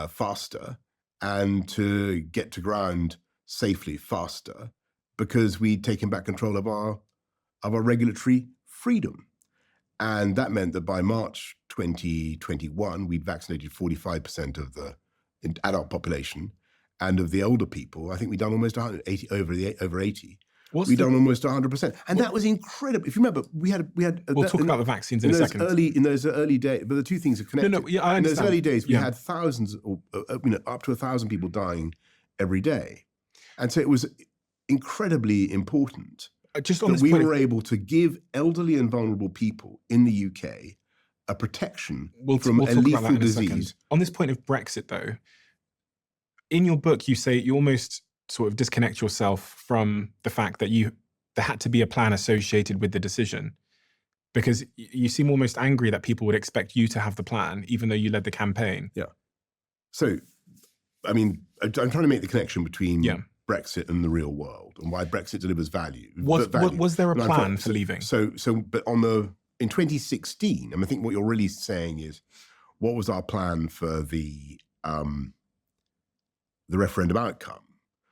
faster and to get to ground safely faster because we'd taken back control of our regulatory freedom. And that meant that by March 2021, we'd vaccinated 45% of the adult population, and of the older people, I think we'd done almost 180 over 80. We'd done almost 100%, and that was incredible. If you remember, we had. We'll talk about the vaccines in a second. In those early days, but the two things are connected. I understand. In those early days, we had thousands, up to 1,000 people dying every day, and so it was incredibly important that we were able to give elderly and vulnerable people in the UK a protection from a lethal disease. On this point of Brexit, though, in your book, you say you almost sort of disconnect yourself from the fact that there had to be a plan associated with the decision, because you seem almost angry that people would expect you to have the plan, even though you led the campaign. Yeah. So, I mean, I'm trying to make the connection between Brexit and the real world, and why Brexit delivers value. Was there a And I plan thought- for leaving? But in 2016, I think what you're really saying is, what was our plan for the referendum outcome?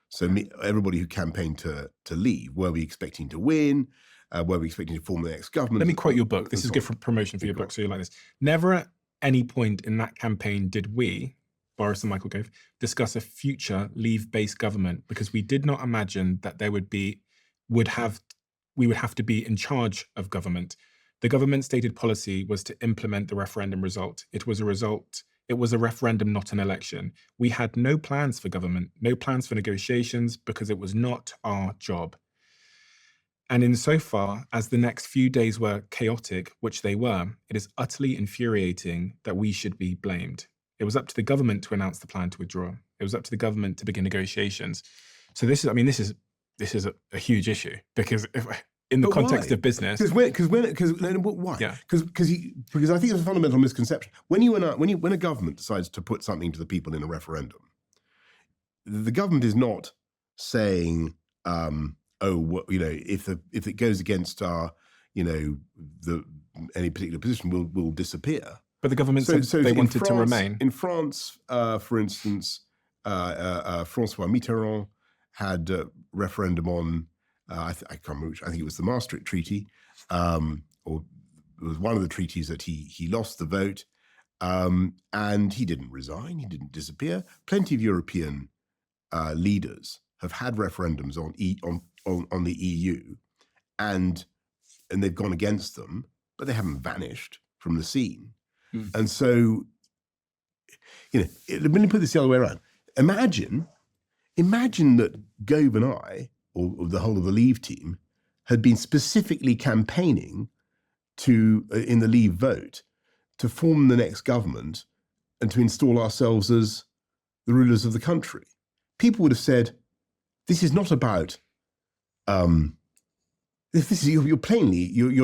So everybody who campaigned to leave, were we expecting to win? Were we expecting to form the next government? Let me quote your book. This is And good so for on. promotion for your Go book, on. so you like this. Never at any point in that campaign did we, Boris and Michael Gove, discuss a future leave-based government because we did not imagine that we would have to be in charge of government. The government's stated policy was to implement the referendum result. It was a referendum, not an election. We had no plans for government, no plans for negotiations, because it was not our job. And insofar as the next few days were chaotic, which they were, it is utterly infuriating that we should be blamed. It was up to the government to announce the plan to withdraw. It was up to the government to begin negotiations. So this is a huge issue, because in the But context why? of business, Why? Yeah. Because I think it's a fundamental misconception. When a government decides to put something to the people in a referendum, the government is not saying, if it goes against our, any particular position, we'll disappear. but the government said they wanted to remain. In France, for instance, François Mitterrand had a referendum on, I can't remember which, I think it was the Maastricht Treaty, or it was one of the treaties that he lost the vote, and he didn't resign, he didn't disappear. Plenty of European leaders have had referendums on the EU, and they've gone against them, but they haven't vanished from the scene. And so, let me put this the other way around. Imagine that Gove and I, or the whole of the Leave team, had been specifically campaigning in the Leave vote to form the next government and to install ourselves as the rulers of the country. People would have said, this is not about, you're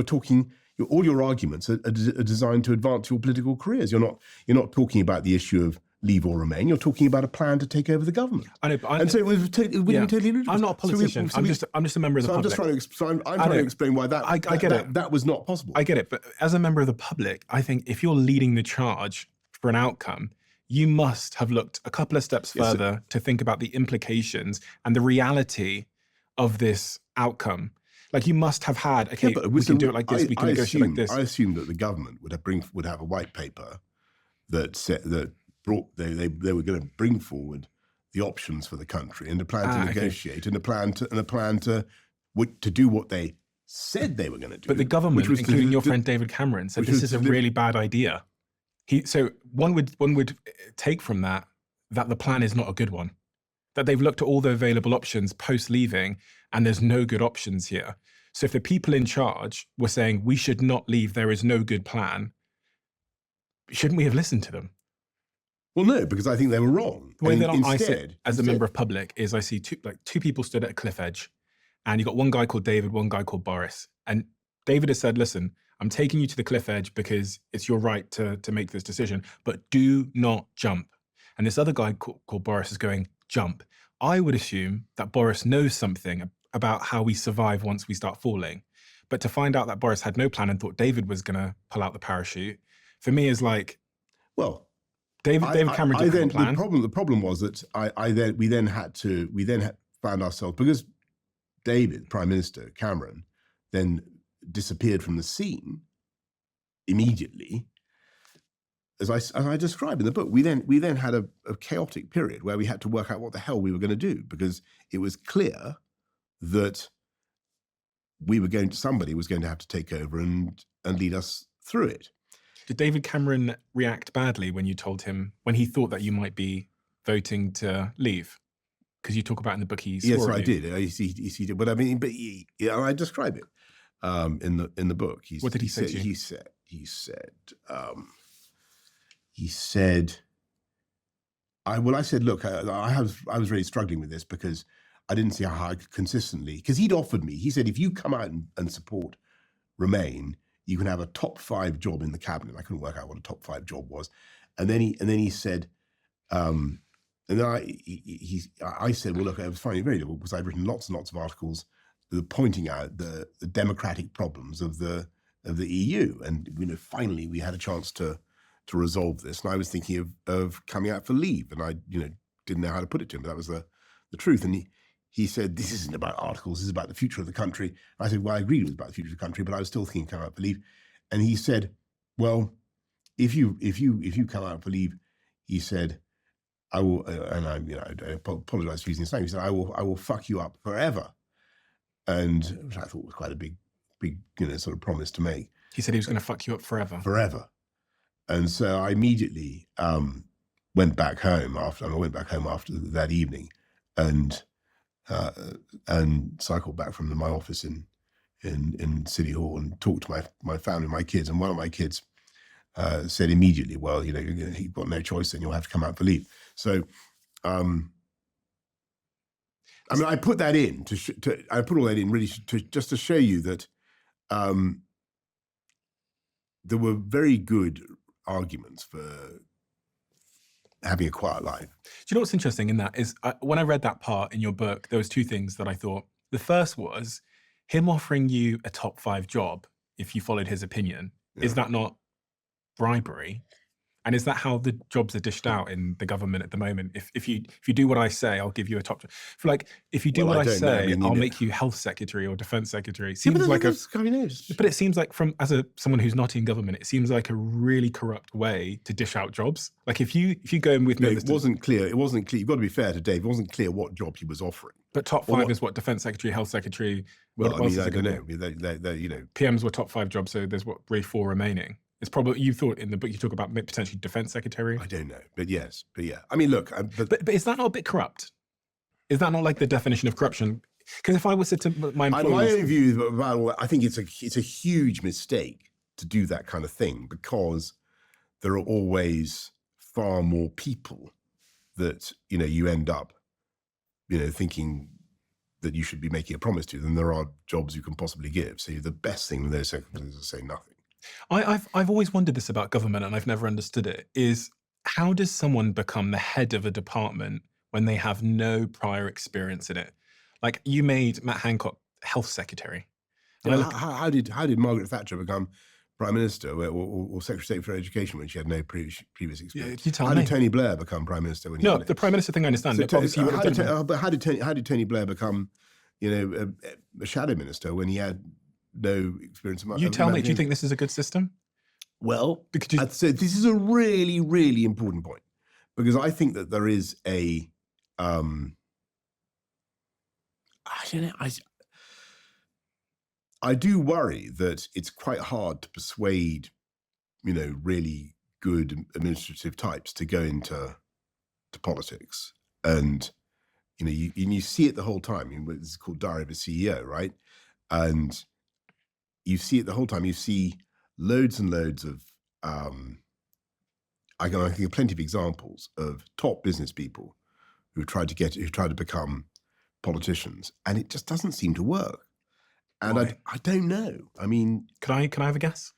talking, all your arguments are designed to advance your political careers. You're not talking about the issue of leave or remain. You're talking about a plan to take over the government. I know, but So it would have been totally ludicrous. I'm not a politician. I'm just a member of the public. I'm trying to explain why I get it. that was not possible. I get it, but as a member of the public, I think if you're leading the charge for an outcome, you must have looked a couple of steps further to think about the implications and the reality of this outcome. Like, you must have had, we can do it like this, we can negotiate like this. I assume that the government would have a white paper that said that they were going to bring forward the options for the country and a plan to negotiate and a plan to do what they said they were going to do. But the government, including your friend David Cameron, said this is a really bad idea. So one would take from that the plan is not a good one, that they've looked at all the available options post-leaving and there's no good options here. So if the people in charge were saying we should not leave, there is no good plan, shouldn't we have listened to them? Well, no, because I think they were wrong. The way that I sit as a member of public is I see two people stood at a cliff edge, and you got one guy called David, one guy called Boris. And David has said, listen, I'm taking you to the cliff edge because it's your right to make this decision, but do not jump. And this other guy called Boris is going, jump. I would assume that Boris knows something about how we survive once we start falling. But to find out that Boris had no plan and thought David was going to pull out the parachute, for me is like, well, David Cameron didn't have a plan. The problem was that we then found ourselves, because David, Prime Minister Cameron, then disappeared from the scene immediately. As I describe in the book, we then had a chaotic period where we had to work out what the hell we were going to do, because it was clear that somebody was going to have to take over and lead us through it. Did David Cameron react badly when you told him, when he thought that you might be voting to leave? Because you talk about in the book he swore Yes, at I you. did. He did. But I mean, I describe it in the book. What did he say to you? He said, I said, look, I was really struggling with this because I didn't see how I could consistently, because he'd offered me, he said, if you come out and support Remain, you can have a top 5 job in the cabinet. I couldn't work out what a top 5 job was. And then he said, and And then I said, well, look, I was finding it very difficult because I've written lots and lots of articles pointing out the democratic problems of the EU. And, finally we had a chance to resolve this. And I was thinking of coming out for leave. And I, didn't know how to put it to him, but that was the truth. And he said, this isn't about articles, this is about the future of the country. And I said, well, I agreed it was about the future of the country, but I was still thinking come out for leave. And he said, well, if you come out for leave, he said, I will, and I apologize for using his name. He said, I will fuck you up forever. And which I thought was quite a big, sort of promise to make. He said he was going to fuck you up forever. Forever. And so I immediately went back home after that evening, and cycled back from my office in City Hall and talked to my family, my kids, and one of my kids said immediately, well, you've got no choice, then you'll have to come out for leave. So, I put that in I put all that in really just to show you that there were very good arguments for having a quiet life. Do you know what's interesting in that is when I read that part in your book, there was two things that I thought. The first was him offering you a top 5 job if you followed his opinion. Yeah. Is that not bribery? And is that how the jobs are dished out in the government at the moment? If you do what I say, I'll give you a top job. If you do what I say, I'll make you health secretary or defense secretary. Seems like but it seems like someone who's not in government, it seems like a really corrupt way to dish out jobs. Like if you go in with me, it wasn't clear. It wasn't clear. You've got to be fair to Dave. It wasn't clear what job he was offering. But top 5 is what? Defense secretary, health secretary. Well, I don't know. PMs were top 5 jobs, so there's really 4 remaining. It's probably, you thought in the book you talk about potentially defense secretary. I don't know, but yes, but yeah. I mean, look, but is that not a bit corrupt? Is that not like the definition of corruption? Because if I was to my employees, my own view about all that, I think it's a huge mistake to do that kind of thing, because there are always far more people that you end up thinking that you should be making a promise to than there are jobs you can possibly give. So the best thing in those circumstances is to say nothing. I've always wondered this about government, and I've never understood it, is how does someone become the head of a department when they have no prior experience in it? Like you made Matt Hancock health secretary. How did Margaret Thatcher become Prime Minister or Secretary of State for Education when she had no previous experience? Yeah, how did Tony Blair become Prime Minister when he had the Prime Minister thing I understand. But how did Tony Blair become a shadow minister when he had no experience? You tell me, do you think this is a good system? Well, I'd say this is a really, really important point, because I think that there is I don't know, I do worry that it's quite hard to persuade, really good administrative types to go into politics. And, you see it the whole time. It's called Diary of a CEO, right? And you see it the whole time. You see loads and loads of, I can think of plenty of examples of top business people who tried to become politicians, and it just doesn't seem to work. And I don't know. I mean, can I have a guess?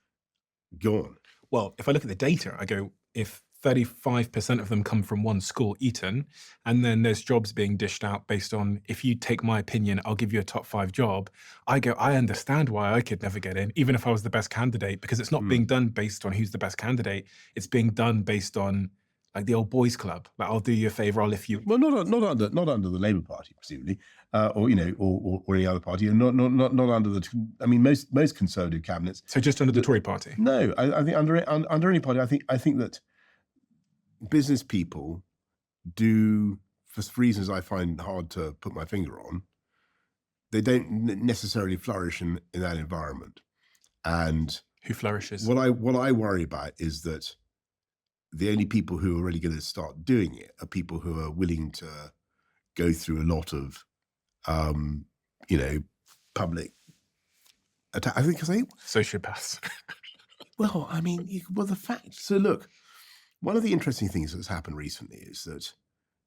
Go on. Well, if I look at the data, I go, if 35% of them come from one school, Eton, and then there's jobs being dished out based on, if you take my opinion, I'll give you a top 5 job. I go, I understand why I could never get in, even if I was the best candidate, because it's not being done based on who's the best candidate. It's being done based on like the old boys club. Like, I'll do you a favor, I'll lift you. Well, not under the Labour Party, presumably, or any other party, and not under the. I mean, most Conservative cabinets. So just under the Tory Party. No, I think under any party. I think that business people do, for reasons I find hard to put my finger on, they don't necessarily flourish in that environment. And who flourishes? What I worry about is that the only people who are really going to start doing it are people who are willing to go through a lot of, public attack. I think sociopaths. Well, I mean, the fact. So look, one of the interesting things that's happened recently is that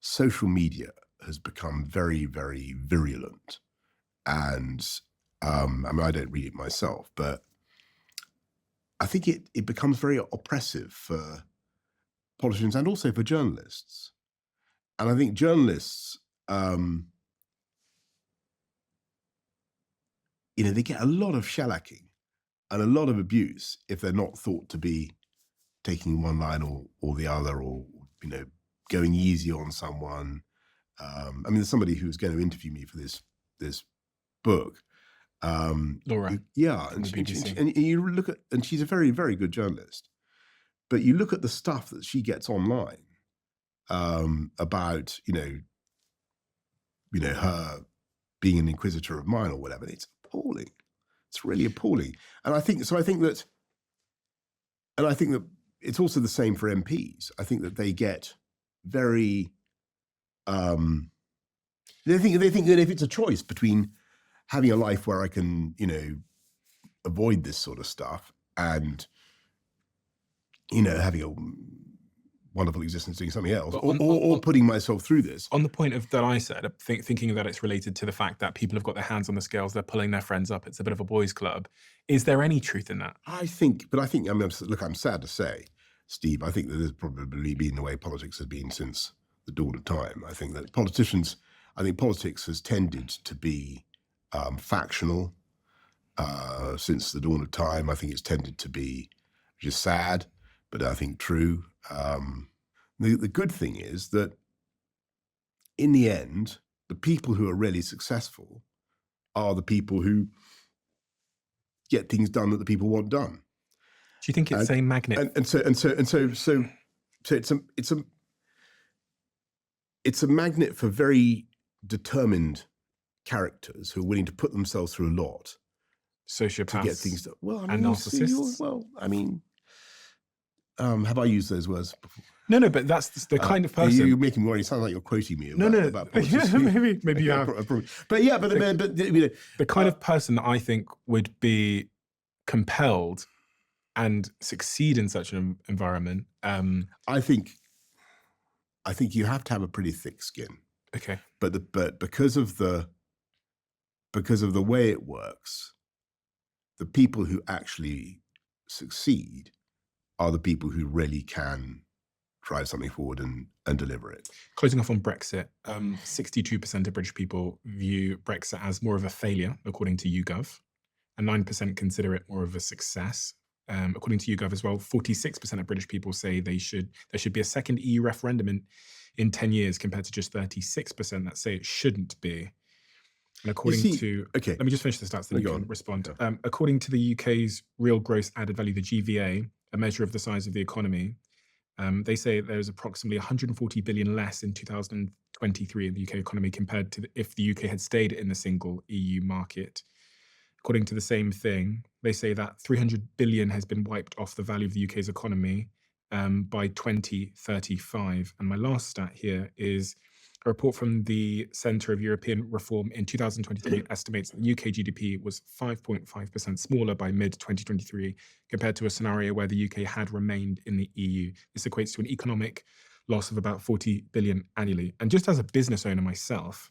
social media has become very, very virulent. And I mean, I don't read it myself, but I think it becomes very oppressive for politicians and also for journalists. And I think journalists, they get a lot of shellacking and a lot of abuse if they're not thought to be taking one line or the other, or going easy on someone. There's somebody who's going to interview me for this book. Laura. Yeah, from and, the BBC. and you look at, and she's a very, very good journalist. But you look at the stuff that she gets online about, her being an inquisitor of mine or whatever. And it's appalling. It's really appalling. And I think that it's also the same for MPs. I think that they get very, they think that if it's a choice between having a life where I can, avoid this sort of stuff and, having a wonderful existence doing something else, or putting myself through this. On the point of that I said, thinking that it's related to the fact that people have got their hands on the scales, they're pulling their friends up, it's a bit of a boys' club. Is there any truth in that? I think, look, I'm sad to say, Steve, I think that there's probably been the way politics has been since the dawn of time. I think that politics has tended to be factional since the dawn of time. I think it's tended to be just sad, but I think true. The good thing is that in the end, the people who are really successful are the people who get things done that the people want done. Do you think it's a magnet? So it's a magnet for very determined characters who are willing to put themselves through a lot Sociopaths to get things done. Well, and narcissists. Have I used those words before? No, but that's the kind of person. You're making me worry. It sounds like you're quoting me about politics. maybe you have. But yeah, but the kind of person that I think would be compelled and succeed in such an environment. I think you have to have a pretty thick skin. Okay. But because of the way it works, the people who actually succeed are the people who really can drive something forward and deliver it. Closing off on Brexit, 62% of British people view Brexit as more of a failure, according to YouGov, and 9% consider it more of a success. According to YouGov as well, 46% of British people say there should be a second EU referendum in 10 years, compared to just 36% that say it shouldn't be. And according to, let me just finish the stats, then you can respond. According to the UK's real gross added value, the GVA, a measure of the size of the economy, they say there's approximately 140 billion less in 2023 in the UK economy compared to if the UK had stayed in the single EU market. According to the same thing, they say that 300 billion has been wiped off the value of the UK's economy by 2035. And my last stat here is a report from the Centre of European Reform in 2023 estimates that UK GDP was 5.5% smaller by mid-2023 compared to a scenario where the UK had remained in the EU. This equates to an economic loss of about 40 billion annually. And just as a business owner myself,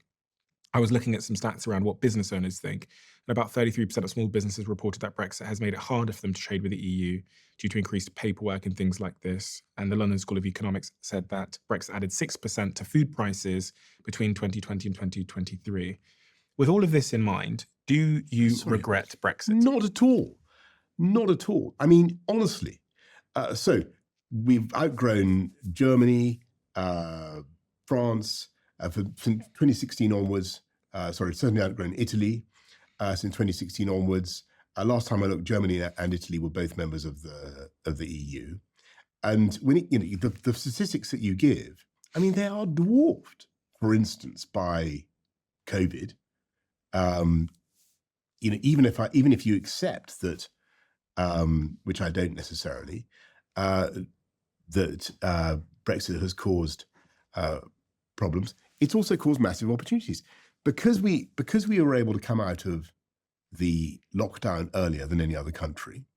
I was looking at some stats around what business owners think. And about 33% of small businesses reported that Brexit has made it harder for them to trade with the EU due to increased paperwork and things like this. And the London School of Economics said that Brexit added 6% to food prices between 2020 and 2023. With all of this in mind, do you regret Brexit? Not at all. Not at all. I mean, honestly. So we've outgrown Germany, France, from 2016 onwards. Certainly outgrown Italy since 2016 onwards. Last time I looked, Germany and Italy were both members of the EU. And when the statistics that you give, I mean, they are dwarfed, for instance, by COVID. Even if you accept that, which I don't necessarily, that Brexit has caused problems, it's also caused massive opportunities. Because we were able to come out of the lockdown earlier than any other country.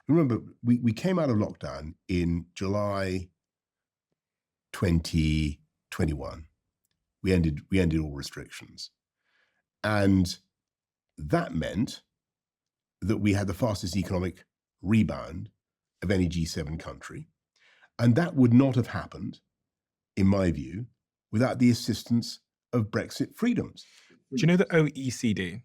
Remember, we came out of lockdown in July 2021. We ended all restrictions. And that meant that we had the fastest economic rebound of any G7 country. And that would not have happened, in my view, without the assistance of Brexit freedoms. Do you know the OECD? Do you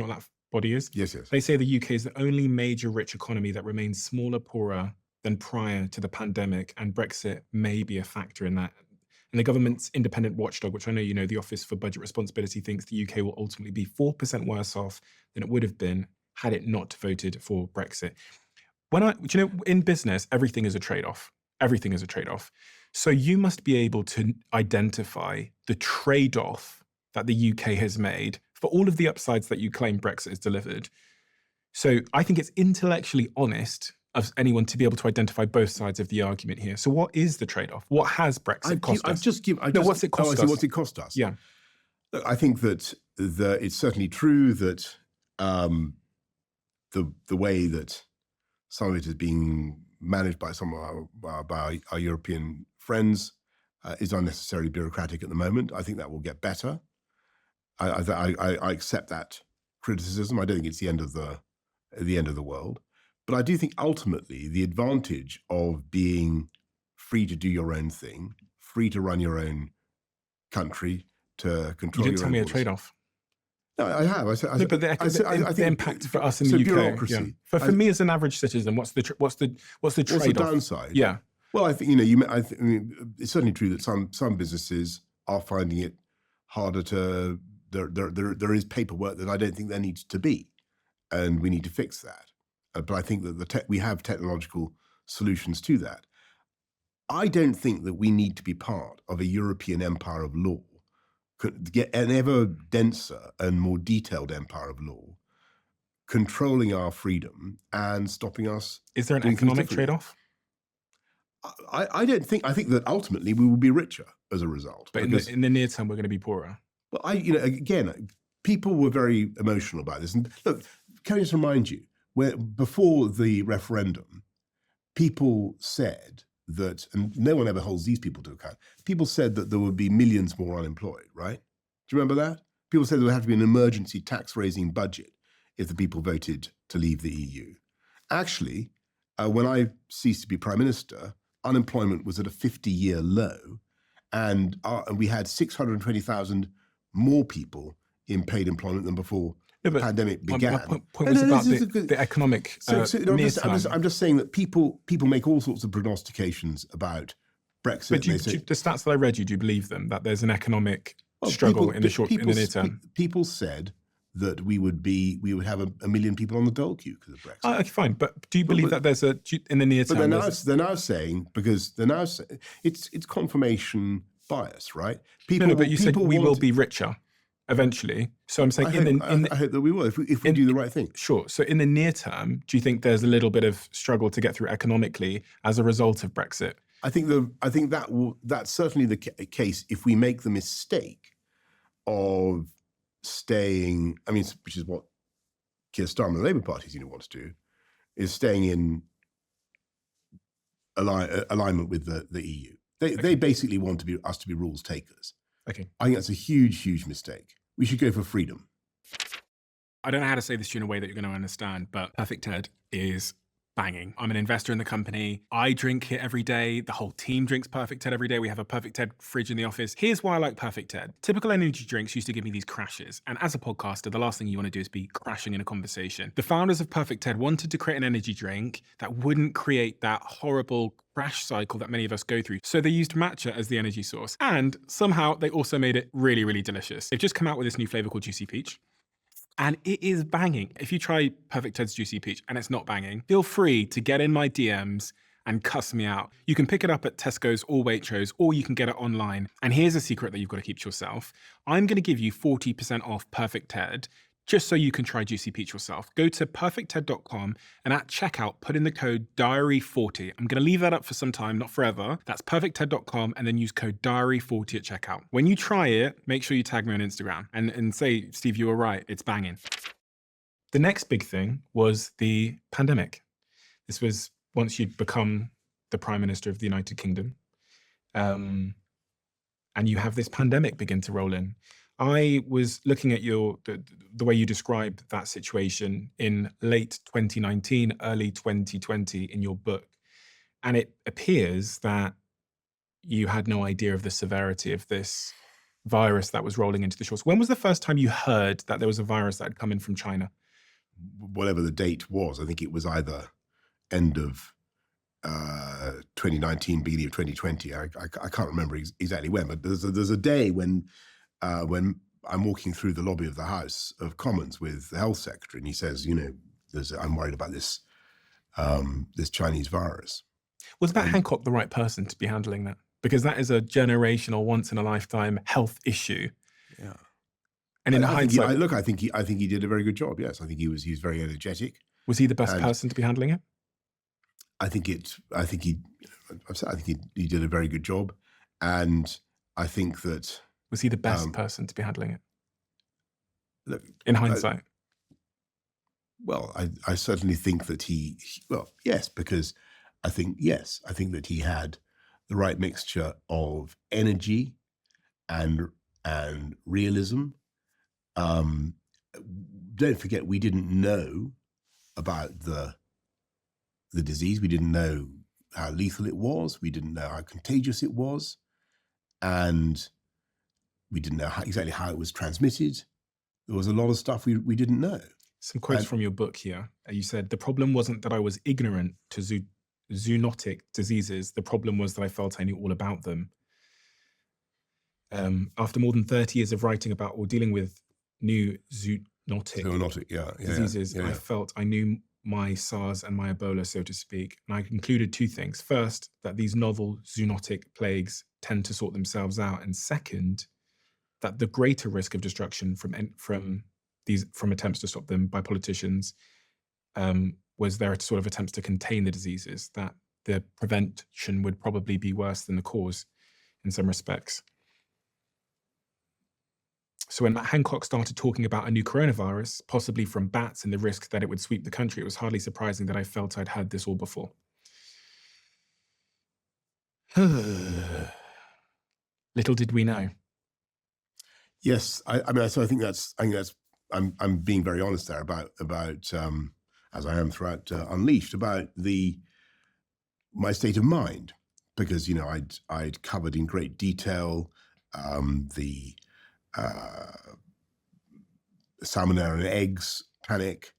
know what that body is? Yes, yes. They say the UK is the only major rich economy that remains smaller, poorer than prior to the pandemic, and Brexit may be a factor in that. And the government's independent watchdog, which I know you know, the Office for Budget Responsibility, thinks the UK will ultimately be 4% worse off than it would have been had it not voted for Brexit. In business, everything is a trade-off. Everything is a trade-off. So you must be able to identify the trade-off that the UK has made for all of the upsides that you claim Brexit has delivered. So I think it's intellectually honest of anyone to be able to identify both sides of the argument here. So what is the trade-off? What has Brexit cost us? What's it cost us? What's it cost us? Yeah. Look, I think that it's certainly true that the way that some of it is being managed by some of our European friends is unnecessarily bureaucratic at the moment. I think that will get better. I accept that criticism. I don't think it's the end of the world. But I do think ultimately the advantage of being free to do your own thing, free to run your own country, to control your own... You didn't tell me a trade-off. No, I have. But the impact for us in the UK. Bureaucracy. Yeah. For me as an average citizen, what's the trade-off? What's the downside? Yeah. Well, I think it's certainly true that some businesses are finding it harder to. There is paperwork that I don't think there needs to be, and we need to fix that. But I think that we have technological solutions to that. I don't think that we need to be part of a European empire of law, get an ever denser and more detailed empire of law, controlling our freedom and stopping us. Is there an economic trade-off? I don't think. I think that ultimately we will be richer as a result. But in the near term, we're going to be poorer. Well, again, people were very emotional about this. And look, can I just remind you, before the referendum, people said that, and no one ever holds these people to account, people said that there would be millions more unemployed, right? Do you remember that? People said there would have to be an emergency tax-raising budget if the people voted to leave the EU. Actually, when I ceased to be Prime Minister, unemployment was at a 50-year low, and we had 620,000 more people in paid employment than before the pandemic began. My point was about the economic I'm just saying that people make all sorts of prognostications about Brexit. But the stats that I read, do you believe them, that there's an economic struggle in the near term? People said that we would have a million people on the dole queue because of Brexit. Okay, fine. But do you believe that there's in the near term? But they're now saying it's confirmation bias, right? But you said we will be richer eventually. So I'm saying I hope that we will if we do the right thing. Sure. So in the near term, do you think there's a little bit of struggle to get through economically as a result of Brexit? I think that's certainly the case if we make the mistake of staying. I mean, which is what Keir Starmer and the Labour Party wants to do, is staying in alignment with the EU. They basically want us to be rules takers. Okay. I think that's a huge, huge mistake. We should go for freedom. I don't know how to say this to you in a way that you're going to understand, but Perfect Ted is banging. I'm an investor in the company. I drink it every day. The whole team drinks Perfect Ted every day. We have a Perfect Ted fridge in the office. Here's why I like Perfect Ted. Typical energy drinks used to give me these crashes. And as a podcaster, the last thing you want to do is be crashing in a conversation. The founders of Perfect Ted wanted to create an energy drink that wouldn't create that horrible crash cycle that many of us go through. So they used matcha as the energy source. And somehow they also made it really, really delicious. They've just come out with this new flavor called Juicy Peach. And it is banging. If you try Perfect Ted's Juicy Peach and it's not banging, feel free to get in my DMs and cuss me out. You can pick it up at Tesco's or Waitrose, or you can get it online. And here's a secret that you've got to keep to yourself. I'm going to give you 40% off Perfect Ted, just so you can try Juicy Peach yourself. Go to perfectted.com and at checkout, put in the code DIARY40. I'm going to leave that up for some time, not forever. That's perfectted.com and then use code DIARY40 at checkout. When you try it, make sure you tag me on Instagram and say, Steve, you were right. It's banging. The next big thing was the pandemic. This was once you'd become the Prime Minister of the United Kingdom. And you have this pandemic begin to roll in. I was looking at the way you described that situation in late 2019, early 2020 in your book. And it appears that you had no idea of the severity of this virus that was rolling into the shores. When was the first time you heard that there was a virus that had come in from China? Whatever the date was, I think it was either end of 2019, beginning of 2020. I can't remember exactly when, but there's a day when I'm walking through the lobby of the House of Commons with the Health Secretary, and he says, I'm worried about this Chinese virus. Was Matt Hancock the right person to be handling that? Because that is a generational, once in a lifetime health issue. Yeah. And in hindsight, I think he did a very good job. Yes, I think he was very energetic. Was he the best person to be handling it? I think he did a very good job, and I think that was he the best person to be handling it? Look, in hindsight, I certainly think that yes, because I think that he had the right mixture of energy and realism. Don't forget, we didn't know about the disease. We didn't know how lethal it was. We didn't know how contagious it was. And we didn't know exactly how it was transmitted. There was a lot of stuff we didn't know. Some quotes from your book here. You said, the problem wasn't that I was ignorant to zoonotic diseases. The problem was that I felt I knew all about them. After more than 30 years of writing about or dealing with new zoonotic diseases, I felt I knew my SARS and my Ebola, so to speak. And I concluded two things. First, that these novel zoonotic plagues tend to sort themselves out. And second, that the greater risk of destruction from attempts to stop them by politicians was their sort of attempts to contain the diseases, that the prevention would probably be worse than the cause in some respects. So when Matt Hancock started talking about a new coronavirus, possibly from bats and the risk that it would sweep the country, it was hardly surprising that I felt I'd heard this all before. Little did we know. Yes, I think that's I'm being very honest there about as I am throughout Unleashed, about my state of mind, because I'd covered in great detail the salmonella and eggs panic,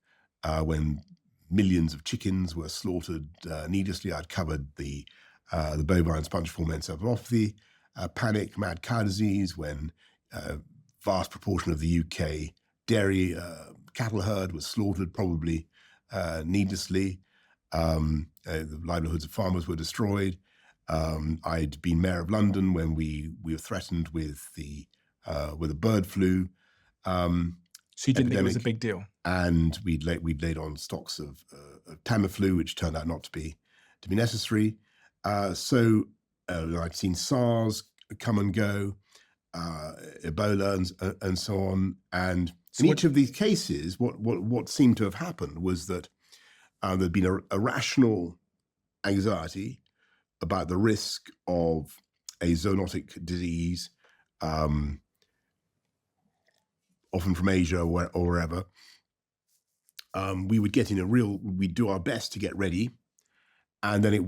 when millions of chickens were slaughtered needlessly. I'd covered the bovine spongiform encephalopathy panic, mad cow disease, when vast proportion of the UK dairy cattle herd was slaughtered, probably needlessly. The livelihoods of farmers were destroyed. I'd been mayor of London when we were threatened with the bird flu. So you didn't think it was a big deal? And we'd laid on stocks of Tamiflu, which turned out not to be necessary. So I'd seen SARS come and go, Ebola and so on. And in each of these cases, what seemed to have happened was that there'd been a rational anxiety about the risk of a zoonotic disease, often from Asia or wherever. We would get we'd do our best to get ready, and then it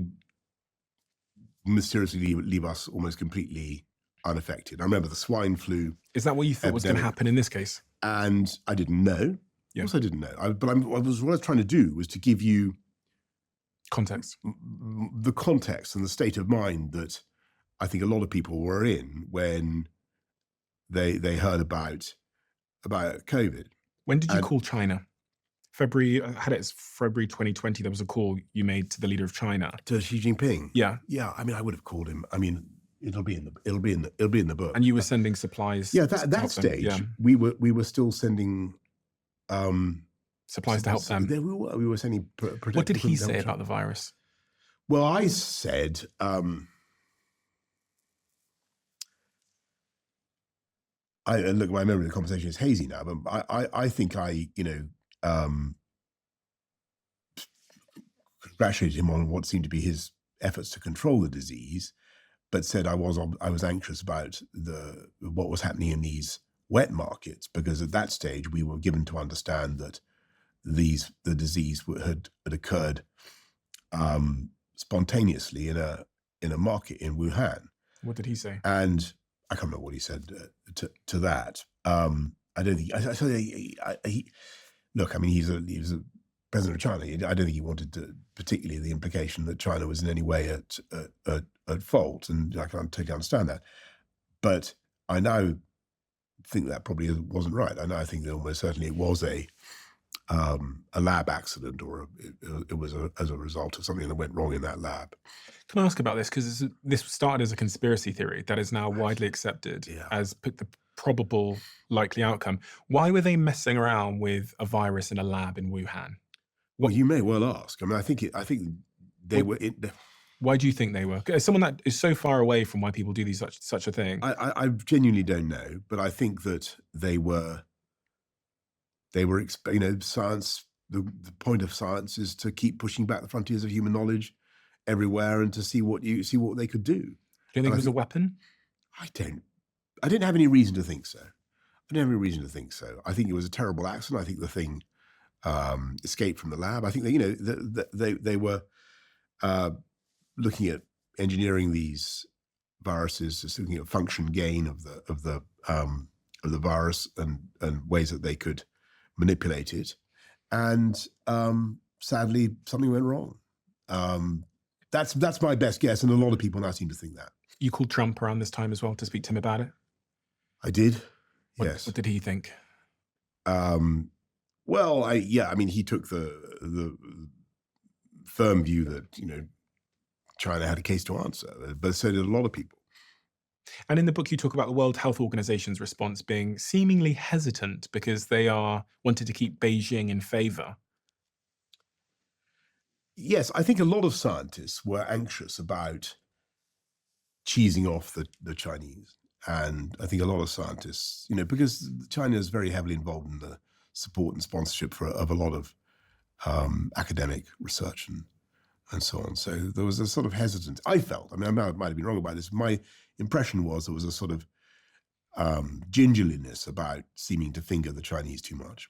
mysteriously leave us almost completely unaffected. I remember the swine flu. Is that what you thought was going to happen in this case? And I didn't know. Yeah. Of course I didn't know. What I was trying to do was to give you context, the context and the state of mind that I think a lot of people were in when they heard about COVID. When did you call China? February 2020. There was a call you made to the leader of China, to Xi Jinping. Yeah. I mean, I would have called him. I mean, it'll be in the book. And you were sending supplies. Yeah, that stage, we were still sending supplies to help them. We were sending. What did he say about the virus? Well, I said. Look, my memory of the conversation is hazy now, but I think I congratulated him on what seemed to be his efforts to control the disease, but said I was anxious about what was happening in these wet markets, because at that stage we were given to understand that the disease had occurred spontaneously in a market in Wuhan, What did he say? And I can't remember what he said to that. I don't think. Look, I mean, he was a president of China. I don't think he wanted to, particularly the implication that China was in any way at fault, and I can totally understand that. But I now think that probably wasn't right. I think that almost certainly it was a lab accident, or it was as a result of something that went wrong in that lab. Can I ask about this? Because this started as a conspiracy theory that is now widely accepted as the probable likely outcome. Why were they messing around with a virus in a lab in Wuhan? Well, you may well ask. I mean, I think they were. Why do you think they were? As someone that is so far away from why people do such a thing. I genuinely don't know, but I think that they were, science, the point of science is to keep pushing back the frontiers of human knowledge everywhere and to see what they could do. Do you think it was a weapon? I didn't have any reason to think so. I think it was a terrible accident. I think the thing escaped from the lab. I think they were looking at engineering these viruses, just looking at function gain of the virus and ways that they could manipulate it. And sadly, something went wrong. That's my best guess, and a lot of people now seem to think that. You called Trump around this time as well to speak to him about it? I did. Yes. What did he think? Well, I mean, he took the firm view that, China had a case to answer, but so did a lot of people. And in the book, you talk about the World Health Organization's response being seemingly hesitant because they wanted to keep Beijing in favor. Yes, I think a lot of scientists were anxious about cheesing off the Chinese. And I think a lot of scientists, because China is very heavily involved in the support and sponsorship of a lot of academic research and so on. So there was a sort of hesitance. I felt, I mean, I might have been wrong about this. My impression was there was a sort of gingerliness about seeming to finger the Chinese too much.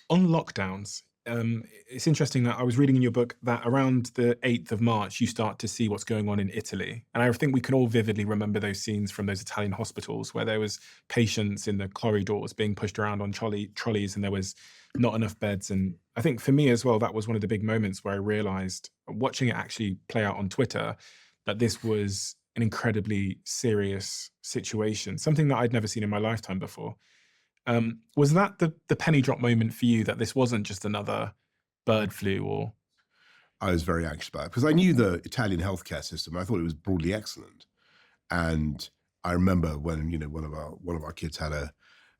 On lockdowns, it's interesting that I was reading in your book that around the 8th of March, you start to see what's going on in Italy. And I think we can all vividly remember those scenes from those Italian hospitals where there was patients in the corridors being pushed around on trolleys and there was not enough beds. And I think for me as well, that was one of the big moments where I realized, watching it actually play out on Twitter, that this was an incredibly serious situation, something that I'd never seen in my lifetime before. Was that the penny drop moment for you, that this wasn't just another bird flu? Or I was very anxious about it because I knew the Italian healthcare system. I thought it was broadly excellent, and I remember when one of our kids had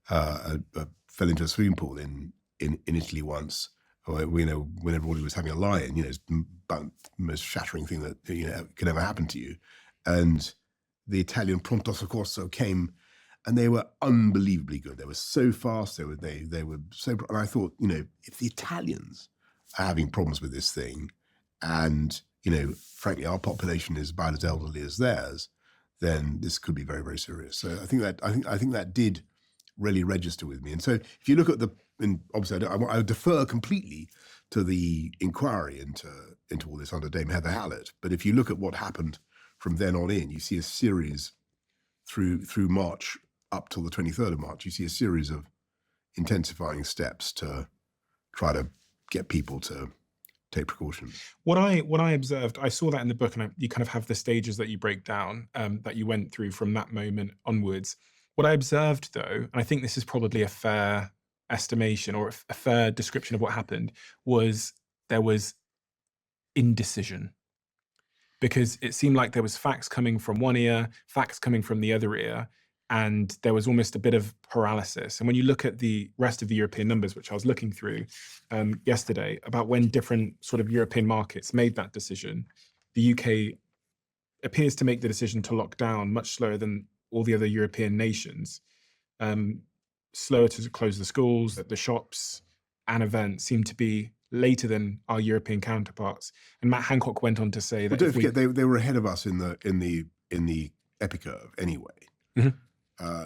fell into a swimming pool in Italy once. When everybody was having a lie-in, it's about the most shattering thing that could ever happen to you, and the Italian pronto soccorso came. And they were unbelievably good. They were so fast. They were so. And I thought, if the Italians are having problems with this thing, and frankly, our population is about as elderly as theirs, then this could be very, very serious. So I think that did really register with me. And so if you look at and obviously I defer completely to the inquiry into all this under Dame Heather Hallett. But if you look at what happened from then on in, you see a series through March. Up till the 23rd of March, you see a series of intensifying steps to try to get people to take precautions. What I observed, I saw that in the book, and you kind of have the stages that you break down, that you went through from that moment onwards. What I observed, though, and I think this is probably a fair estimation or a fair description of what happened, was there was indecision. Because it seemed like there was facts coming from one ear, facts coming from the other ear, and there was almost a bit of paralysis. And when you look at the rest of the European numbers, which I was looking through yesterday, about when different sort of European markets made that decision, the UK appears to make the decision to lock down much slower than all the other European nations. Slower to close the schools, the shops and events seem to be later than our European counterparts. And Matt Hancock went on to say that— But don't forget, they were ahead of us in the epicurve anyway. Mm-hmm.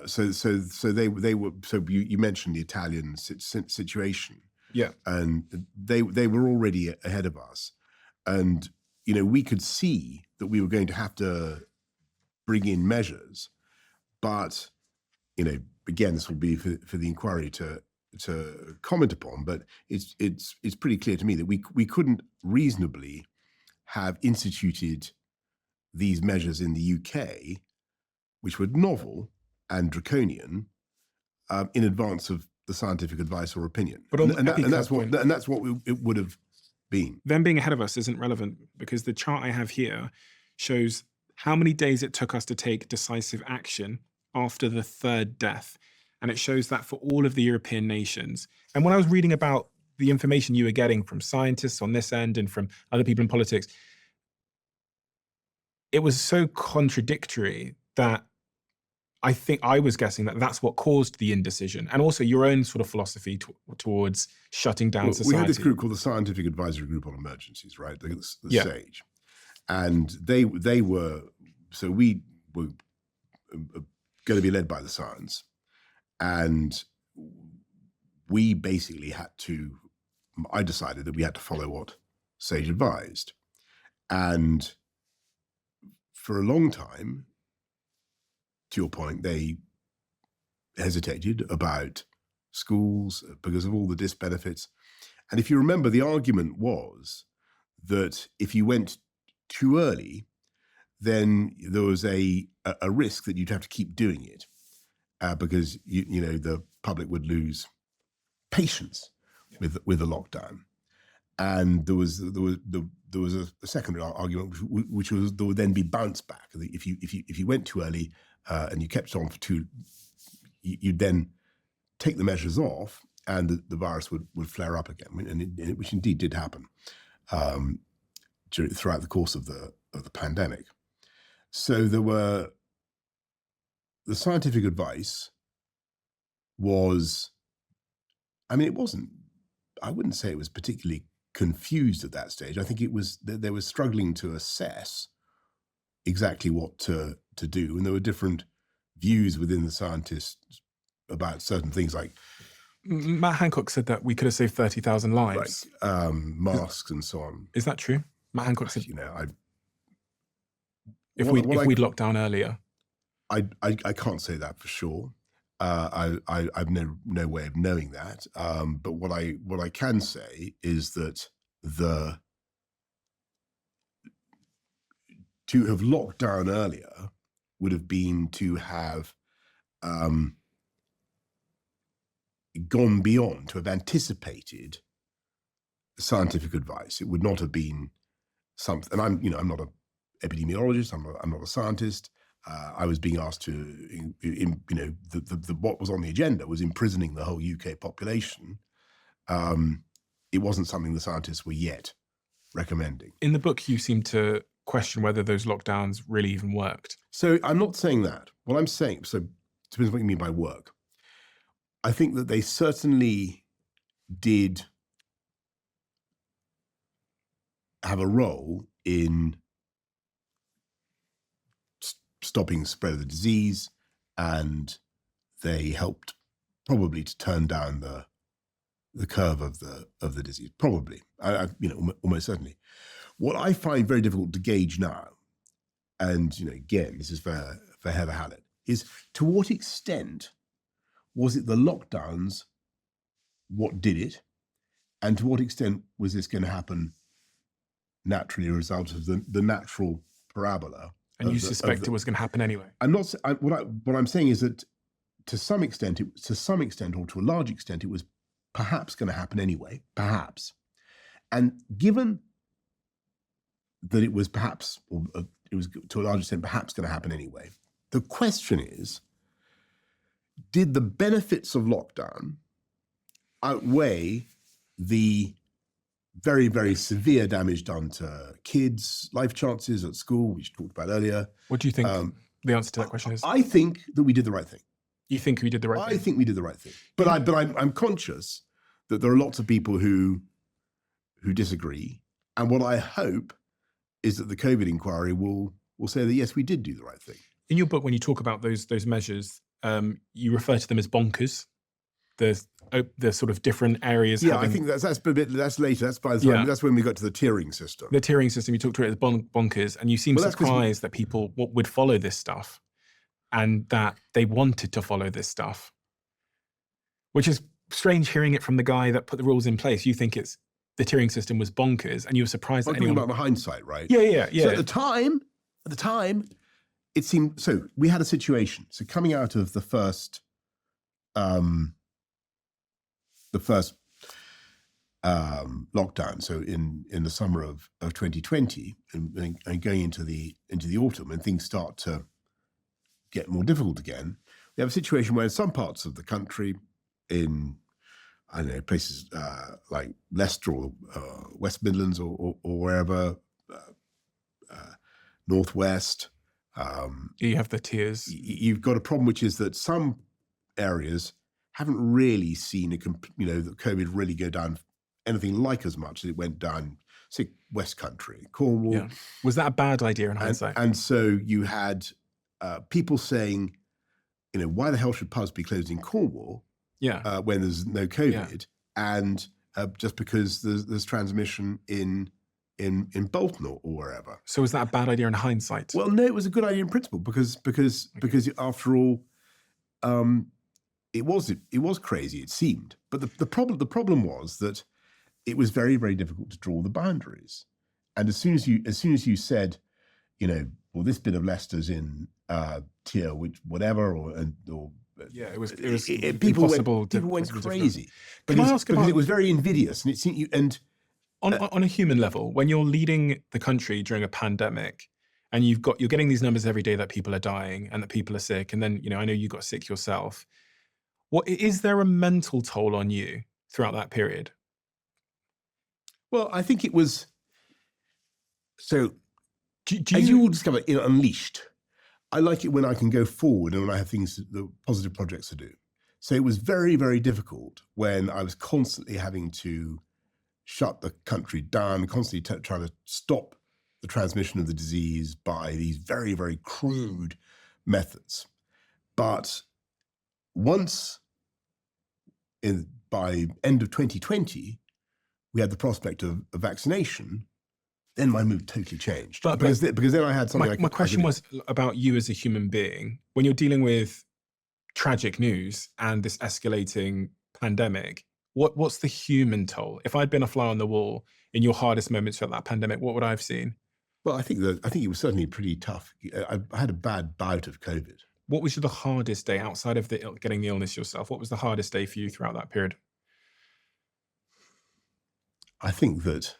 So they were. So you mentioned the Italian situation, yeah, and they were already ahead of us, and we could see that we were going to have to bring in measures, but again, this will be for the inquiry to comment upon. But it's pretty clear to me that we couldn't reasonably have instituted these measures in the UK, which were novel and draconian, in advance of the scientific advice or opinion. But that's what it would have been. Them being ahead of us isn't relevant, because the chart I have here shows how many days it took us to take decisive action after the third death. And it shows that for all of the European nations. And when I was reading about the information you were getting from scientists on this end and from other people in politics, it was so contradictory that I think I was guessing that that's what caused the indecision, and also your own sort of philosophy towards shutting down society. We had this group called the Scientific Advisory Group on Emergencies, right? The SAGE. And they were, so we were going to be led by the science. And we basically I decided that we had to follow what SAGE advised. And for a long time, to your point, they hesitated about schools because of all the disbenefits. And if you remember, the argument was that if you went too early, then there was a risk that you'd have to keep doing it because the public would lose patience with the lockdown. And there was a secondary argument, which was there would then be bounce back. If you went too early and you kept on for you'd then take the measures off, and the virus would flare up again, which indeed did happen throughout the course of the pandemic. So the scientific advice was, it wasn't. I wouldn't say it was particularly confused at that stage. I think it was they were struggling to assess exactly what to do, and there were different views within the scientists about certain things, like Matt Hancock said that we could have saved 30,000 lives, masks and so on. Is that true? Matt Hancock said, if we'd locked down earlier. I can't say that for sure. I've no way of knowing that. But what I can say is that to have locked down earlier would have been to have gone beyond, to have anticipated scientific advice. It would not have been something. And I'm not an epidemiologist. I'm not a scientist. I was being asked to, what was on the agenda was imprisoning the whole UK population. It wasn't something the scientists were yet recommending. In the book, you seem to question whether those lockdowns really even worked. So I'm not saying that. What I'm saying, so it depends what you mean by work. I think that they certainly did have a role in stopping the spread of the disease, and they helped probably to turn down the curve of the disease. Probably, almost certainly. What I find very difficult to gauge now, and again, this is for Heather Hallett, is to what extent was it the lockdowns what did it, and to what extent was this going to happen naturally as a result of the natural parabola? And you suspect it was going to happen anyway. I'm not. What I'm saying is that to some extent, or to a large extent, it was perhaps going to happen anyway. Perhaps, and given that it was perhaps, or it was to a large extent perhaps going to happen anyway, the question is: did the benefits of lockdown outweigh the very, very severe damage done to kids' life chances at school, which we talked about earlier? What do you think the answer to that question is? I think that we did the right thing. You think we did the right thing? I think we did the right thing. But I'm conscious that there are lots of people who disagree. And what I hope is that the COVID inquiry will say that, yes, we did do the right thing. In your book, when you talk about those measures, you refer to them as bonkers. the sort of different areas. Yeah, I think that's later. That's when we got to the tiering system. The tiering system, you talked about it as bonkers, and you seem surprised that people would follow this stuff and that they wanted to follow this stuff, which is strange hearing it from the guy that put the rules in place. You think the tiering system was bonkers, and you were surprised that anyone... talking about the hindsight, right? Yeah. So at the time, it seemed... So we had a situation. So coming out of the first lockdown, so in the summer of 2020, and going into the autumn, and things start to get more difficult again, we have a situation where in some parts of the country, in places like Leicester or West Midlands or wherever, Northwest, you have the tiers. You've got a problem, which is that some areas haven't really seen that COVID really go down anything like as much as it went down, say, West Country, Cornwall. Yeah. Was that a bad idea in hindsight? And so you had people saying, why the hell should pubs be closed in Cornwall? Yeah. When there's no COVID, and just because there's transmission in Bolton or wherever. So was that a bad idea in hindsight? Well, no, it was a good idea in principle because after all, it was crazy, it seemed. But the problem was that it was very, very difficult to draw the boundaries. And as soon as you said, well, this bit of Leicester's in tier which whatever it was people impossible. People went crazy. Can I ask because it was very invidious, and it seemed on a human level, when you're leading the country during a pandemic, and you're getting these numbers every day that people are dying and that people are sick, and then I know you got sick yourself. Is there a mental toll on you throughout that period? Well, I think it was. So, as you will discover in Unleashed, I like it when I can go forward and when I have the positive projects to do. So it was very, very difficult when I was constantly having to shut the country down, constantly trying to stop the transmission of the disease by these very, very crude methods. But once, by end of 2020, we had the prospect of vaccination, then my mood totally changed. Because then I had something. My question was about you as a human being. When you're dealing with tragic news and this escalating pandemic, what's the human toll? If I'd been a fly on the wall in your hardest moments throughout that pandemic, what would I have seen? Well, I think it was certainly pretty tough. I had a bad bout of COVID. What was the hardest day outside of getting the illness yourself? What was the hardest day for you throughout that period? I think that,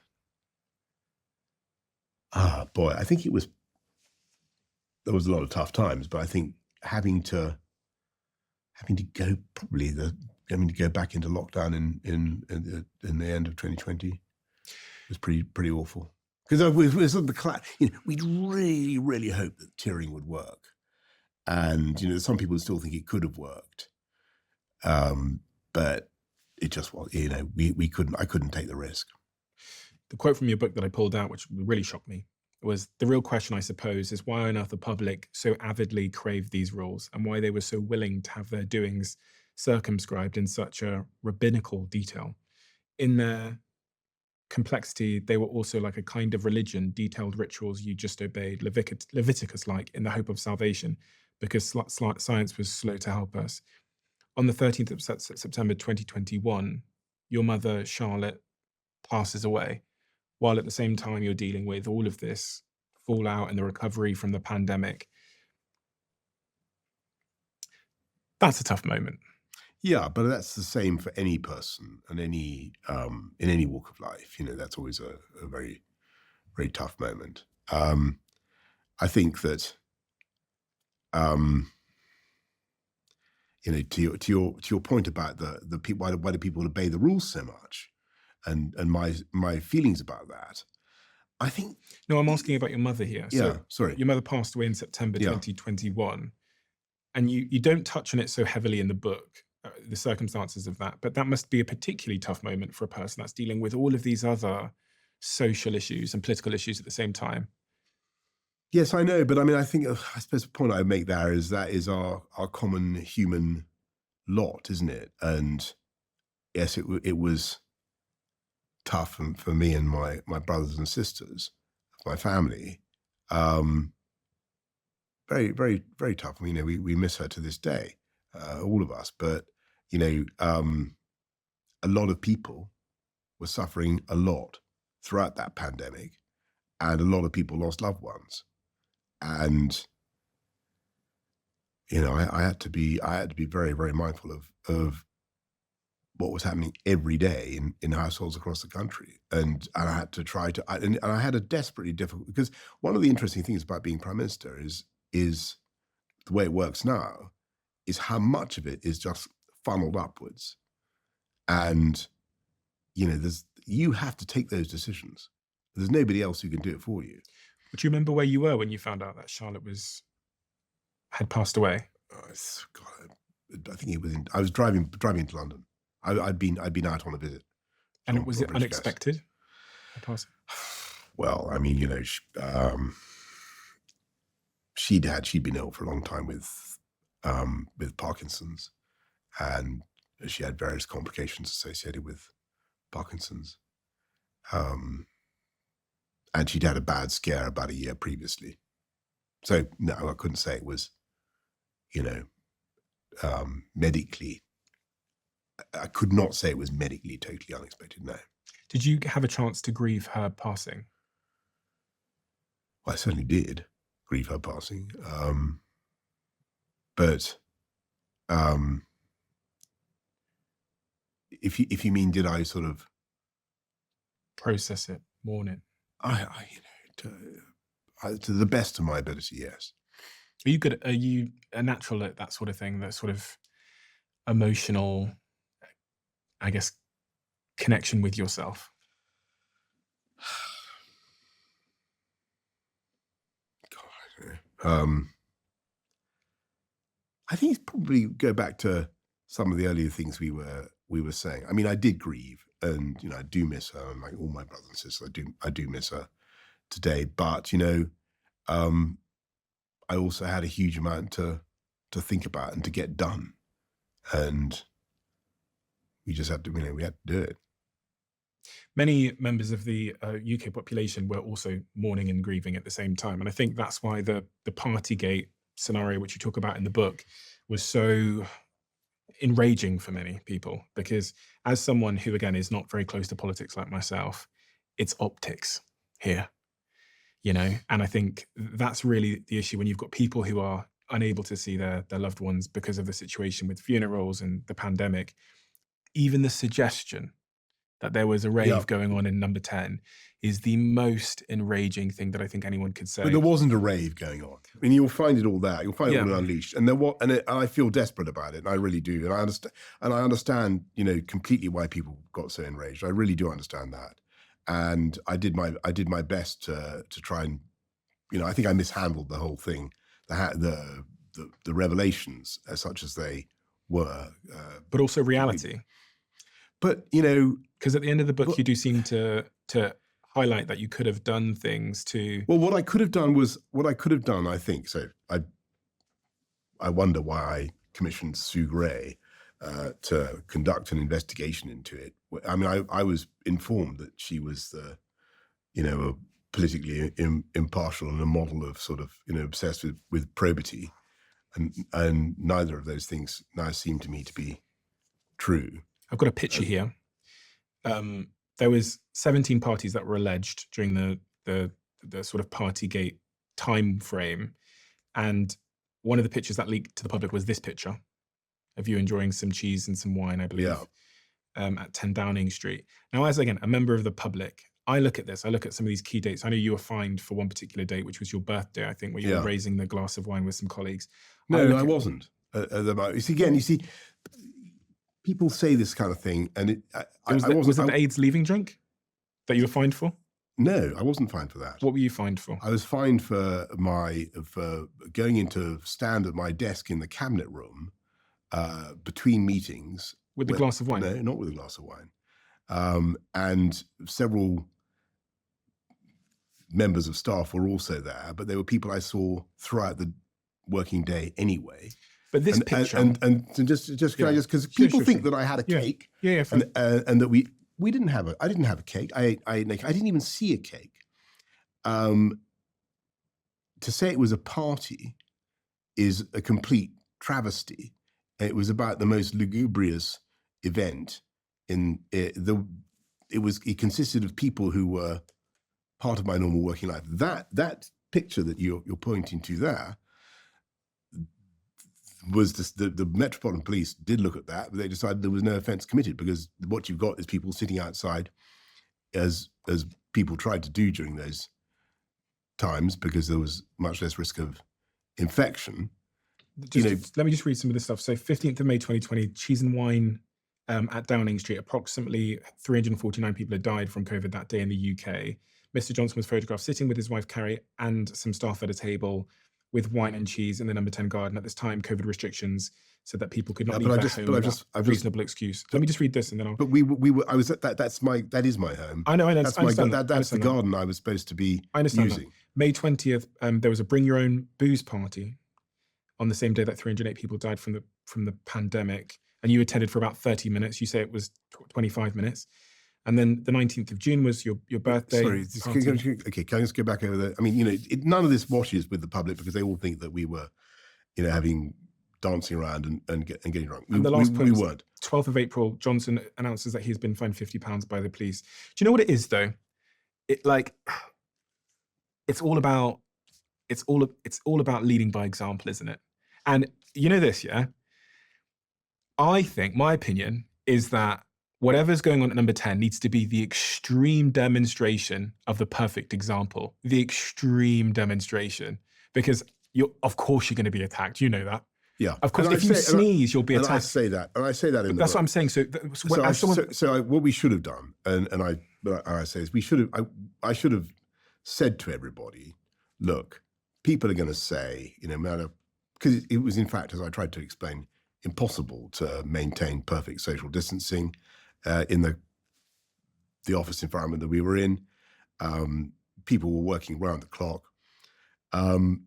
I think there was a lot of tough times, but I think having to go back into lockdown in the end of 2020 was pretty awful. Because we'd really, really hoped that tiering would work. And, some people still think it could have worked. But it just was, I couldn't take the risk. The quote from your book that I pulled out, which really shocked me, was the real question, I suppose, is why on earth the public so avidly craved these rules and why they were so willing to have their doings circumscribed in such a rabbinical detail. In their complexity, they were also like a kind of religion, detailed rituals you just obeyed, Leviticus-like, in the hope of salvation, because science was slow to help us. On the 13th of September 2021, your mother, Charlotte, passes away, while at the same time you're dealing with all of this fallout and the recovery from the pandemic. That's a tough moment. Yeah, but that's the same for any person and in any walk of life. That's always a very, very tough moment. I think that, to your point about the people, why do people obey the rules so much, and my feelings about that, I think. No, I'm asking about your mother here. Yeah, sorry. Your mother passed away in September 2021, and you don't touch on it so heavily in the book. The circumstances of that, but that must be a particularly tough moment for a person that's dealing with all of these other social issues and political issues at the same time. Yes, I know, but I suppose the point I make there is that is our common human lot, isn't it? And yes, it was tough for me and my brothers and sisters, my family. Very, very, very tough. I mean, we miss her to this day, all of us. But a lot of people were suffering a lot throughout that pandemic, and a lot of people lost loved ones. And I had to be very, very mindful of what was happening every day in households across the country, and I had to try to. And I had a desperately difficult, because one of the interesting things about being prime minister is the way it works now, is how much of it is just funneled upwards, and you have to take those decisions. There's nobody else who can do it for you. But do you remember where you were when you found out that Charlotte had passed away? God, I think I was driving into London. I'd been out on a visit. And was it unexpected? Well, I mean, she'd been ill for a long time with Parkinson's, and she had various complications associated with Parkinson's. And she'd had a bad scare about a year previously. So no, I couldn't say it was, medically. I could not say it was medically totally unexpected, no. Did you have a chance to grieve her passing? Well, I certainly did grieve her passing. But if you mean, did I sort of process it, mourn it? To the best of my ability, yes. Are you a natural at that sort of thing, that sort of emotional, I guess, connection with yourself? God, I think it's probably go back to some of the earlier things we were saying. I mean, I did grieve, and I do miss her, and like all my brothers and sisters, I do miss her today. But I also had a huge amount to think about and to get done, and we just had to, we had to do it. Many members of the UK population were also mourning and grieving at the same time, and I think that's why the Partygate scenario, which you talk about in the book, was so enraging for many people, because as someone who, again, is not very close to politics like myself, it's optics here, and I think that's really the issue when you've got people who are unable to see their loved ones because of the situation with funerals and the pandemic. Even the suggestion that there was a rave going on in Number 10 is the most enraging thing that I think anyone could say. But there wasn't a rave going on. I mean, you'll find it all there. You'll find it all Unleashed. And I feel desperate about it. And I really do. And I understand, completely why people got so enraged. I really do understand that. And I did my best to try and, I think I mishandled the whole thing, the revelations as such as they were. But also reality. But, because at the end of the book, you do seem to highlight that you could have done things to. Well, what I could have done, I think. So I wonder why I commissioned Sue Gray to conduct an investigation into it. I mean, I was informed that she was a politically impartial and a model of sort of, obsessed with probity. And neither of those things now seem to me to be true. I've got a picture here. There was 17 parties that were alleged during the sort of Partygate time frame, and one of the pictures that leaked to the public was this picture of you enjoying some cheese and some wine, I believe, at 10 Downing Street. Now, as again a member of the public, I look at this. I look at some of these key dates. I know you were fined for one particular date, which was your birthday, I think, where you were raising the glass of wine with some colleagues. No, I wasn't. You see, people say this kind of thing, and was it the AIDS leaving drink that you were fined for? No, I wasn't fined for that. What were you fined for? I was fined for going into stand at my desk in the cabinet room between meetings with the glass of wine. No, not with a glass of wine, and several members of staff were also there, but they were people I saw throughout the working day anyway. But this picture, and just can I just, because people think that I had a cake, fine. and that we didn't have I didn't have a cake. I didn't even see a cake. To say it was a party is a complete travesty. It was about the most lugubrious event it consisted of people who were part of my normal working life. That picture that you're pointing to there was the Metropolitan Police did look at that, but they decided there was no offence committed, because what you've got is people sitting outside, as people tried to do during those times, because there was much less risk of infection. Let me just read some of this stuff. So 15th of May 2020, cheese and wine at Downing Street. Approximately 349 people had died from COVID that day in the UK. Mr. Johnson was photographed sitting with his wife Carrie and some staff at a table with wine and cheese in the number 10 garden. At this time, COVID restrictions said that people could not leave their home without reasonable excuse. Let me just read this and then I'll... But I was at that is my home. I know. That's the garden I was supposed to be using. That. May 20th, there was a bring your own booze party on the same day that 308 people died from the pandemic. And you attended for about 30 minutes. You say it was 25 minutes. And then the 19th of June was your birthday. Sorry, can I just go back over there? I mean, none of this washes with the public, because they all think that we were, having dancing around and getting drunk. And the last point we weren't. 12th of April, Johnson announces that he's been fined £50 by the police. Do you know what it is though? It's all about leading by example, isn't it? And you know this, yeah? I think my opinion is that whatever's going on at number 10 needs to be the extreme demonstration of the perfect example, the extreme demonstration, because of course you're going to be attacked. You know that. Yeah. Of course, if you sneeze, you'll be attacked. And I say that in that's what I'm saying. So what we should have done, and I say is I should have said to everybody, look, people are going to say, because it was, in fact, as I tried to explain, impossible to maintain perfect social distancing in the office environment that we were in. People were working round the clock. And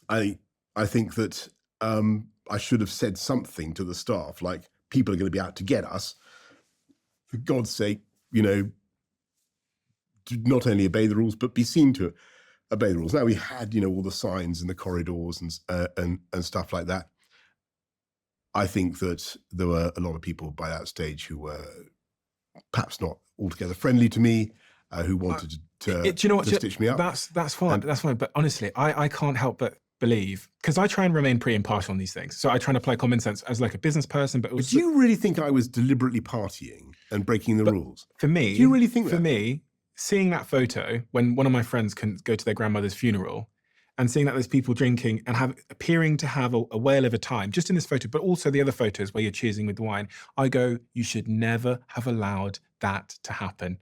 I think that I should have said something to the staff, like, people are going to be out to get us. For God's sake, do not only obey the rules, but be seen to obey the rules. Now, we had, all the signs in the corridors and stuff like that. I think that there were a lot of people by that stage who were perhaps not altogether friendly to me, who wanted to stitch me up. That's fine. That's fine. But honestly, I can't help but believe, because I try and remain pretty impartial on these things. So I try and apply common sense as like a business person. But do you really think I was deliberately partying and breaking the rules? For me, do you really think for me, seeing that photo when one of my friends can go to their grandmother's funeral, and seeing that there's people drinking and appearing to have a whale of a time, just in this photo, but also the other photos where you're cheersing with wine, I go, you should never have allowed that to happen.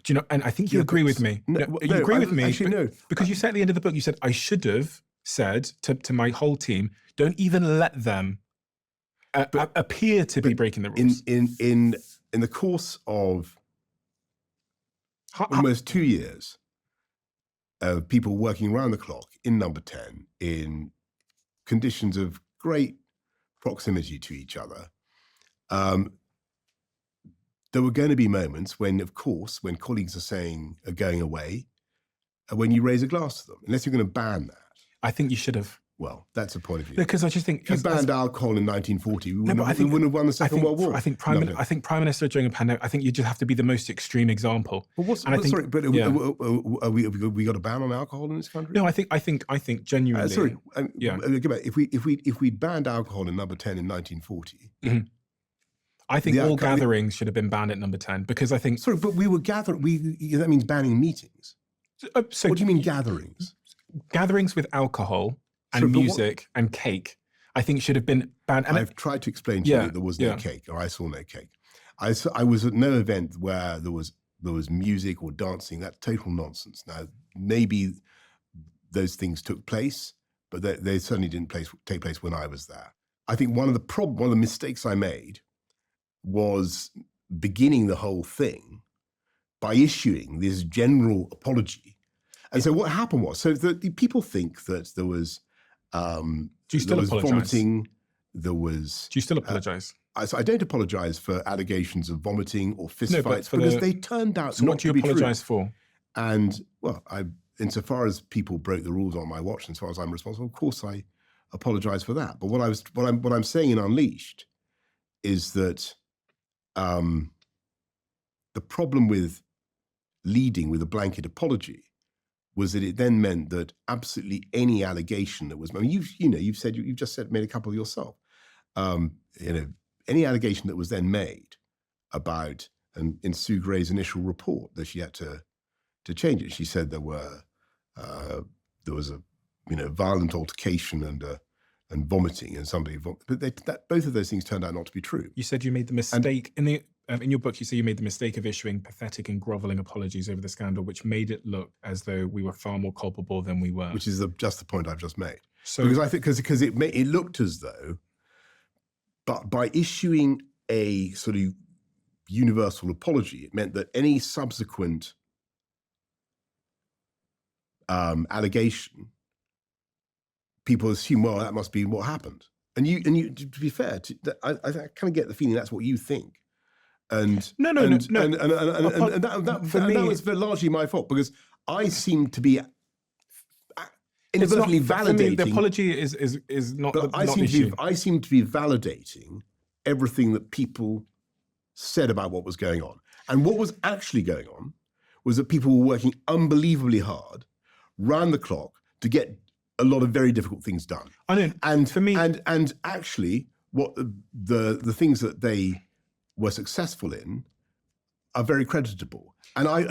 Do you know? And I think you agree with me. You agree with me. Actually, no. Because you said at the end of the book, you said, I should have said to my whole team, don't even let them appear to be breaking the rules. In the course of almost 2 years, people working around the clock in number 10 in conditions of great proximity to each other. There were going to be moments when, of course, when colleagues are going away, when you raise a glass to them, unless you're going to ban that. I think you should have. Well, that's a point of view. Because I just think... If you banned alcohol in 1940, we wouldn't have won the Second World War. I think Prime Minister during a pandemic, I think you just have to be the most extreme example. But we got a ban on alcohol in this country? No, I think genuinely... If we banned alcohol in number 10 in 1940... Mm-hmm. I think all gatherings should have been banned at number 10, because I think... Sorry, but we were gathering... that means banning meetings. So what do you mean gatherings? Gatherings with alcohol and music and cake, I think should have been banned. And I've tried to explain to you that there was no cake, or I saw no cake. I was at no event where there was music or dancing. That's total nonsense. Now, maybe those things took place, but they certainly didn't take place when I was there. I think one of the mistakes I made was beginning the whole thing by issuing this general apology. And so what happened was, so the people think that there was Do you still there was apologise? vomiting. There was. Do you still apologise? So I don't apologise for allegations of vomiting or fistfights for because they turned out So not what do to you be true. apologise for? And well, insofar as people broke the rules on my watch, and as far as I'm responsible, of course I apologise for that. But what I'm saying in Unleashed is that the problem with leading with a blanket apology was that it then meant that absolutely any allegation that was, I mean, you've made a couple yourself. Any allegation that was then made about, and in Sue Gray's initial report, that she had to change it. She said there was a violent altercation and vomiting, and somebody but both of those things turned out not to be true. You said you made the mistake in your book. You say you made the mistake of issuing pathetic and grovelling apologies over the scandal, which made it look as though we were far more culpable than we were. Which is just the point I've just made. So, because I think because it looked as though, but by issuing a sort of universal apology, it meant that any subsequent allegation, people assume, well, that must be what happened. And you, to be fair, I kind of get the feeling that's what you think. And No. And that was largely my fault, because I seem to be inadvertently validating. For me, the apology is not the issue. I seem to be validating everything that people said about what was going on. And what was actually going on was that people were working unbelievably hard, round the clock, to get a lot of very difficult things done. I know. And for me, and actually, what the things that they were successful in are very creditable. And I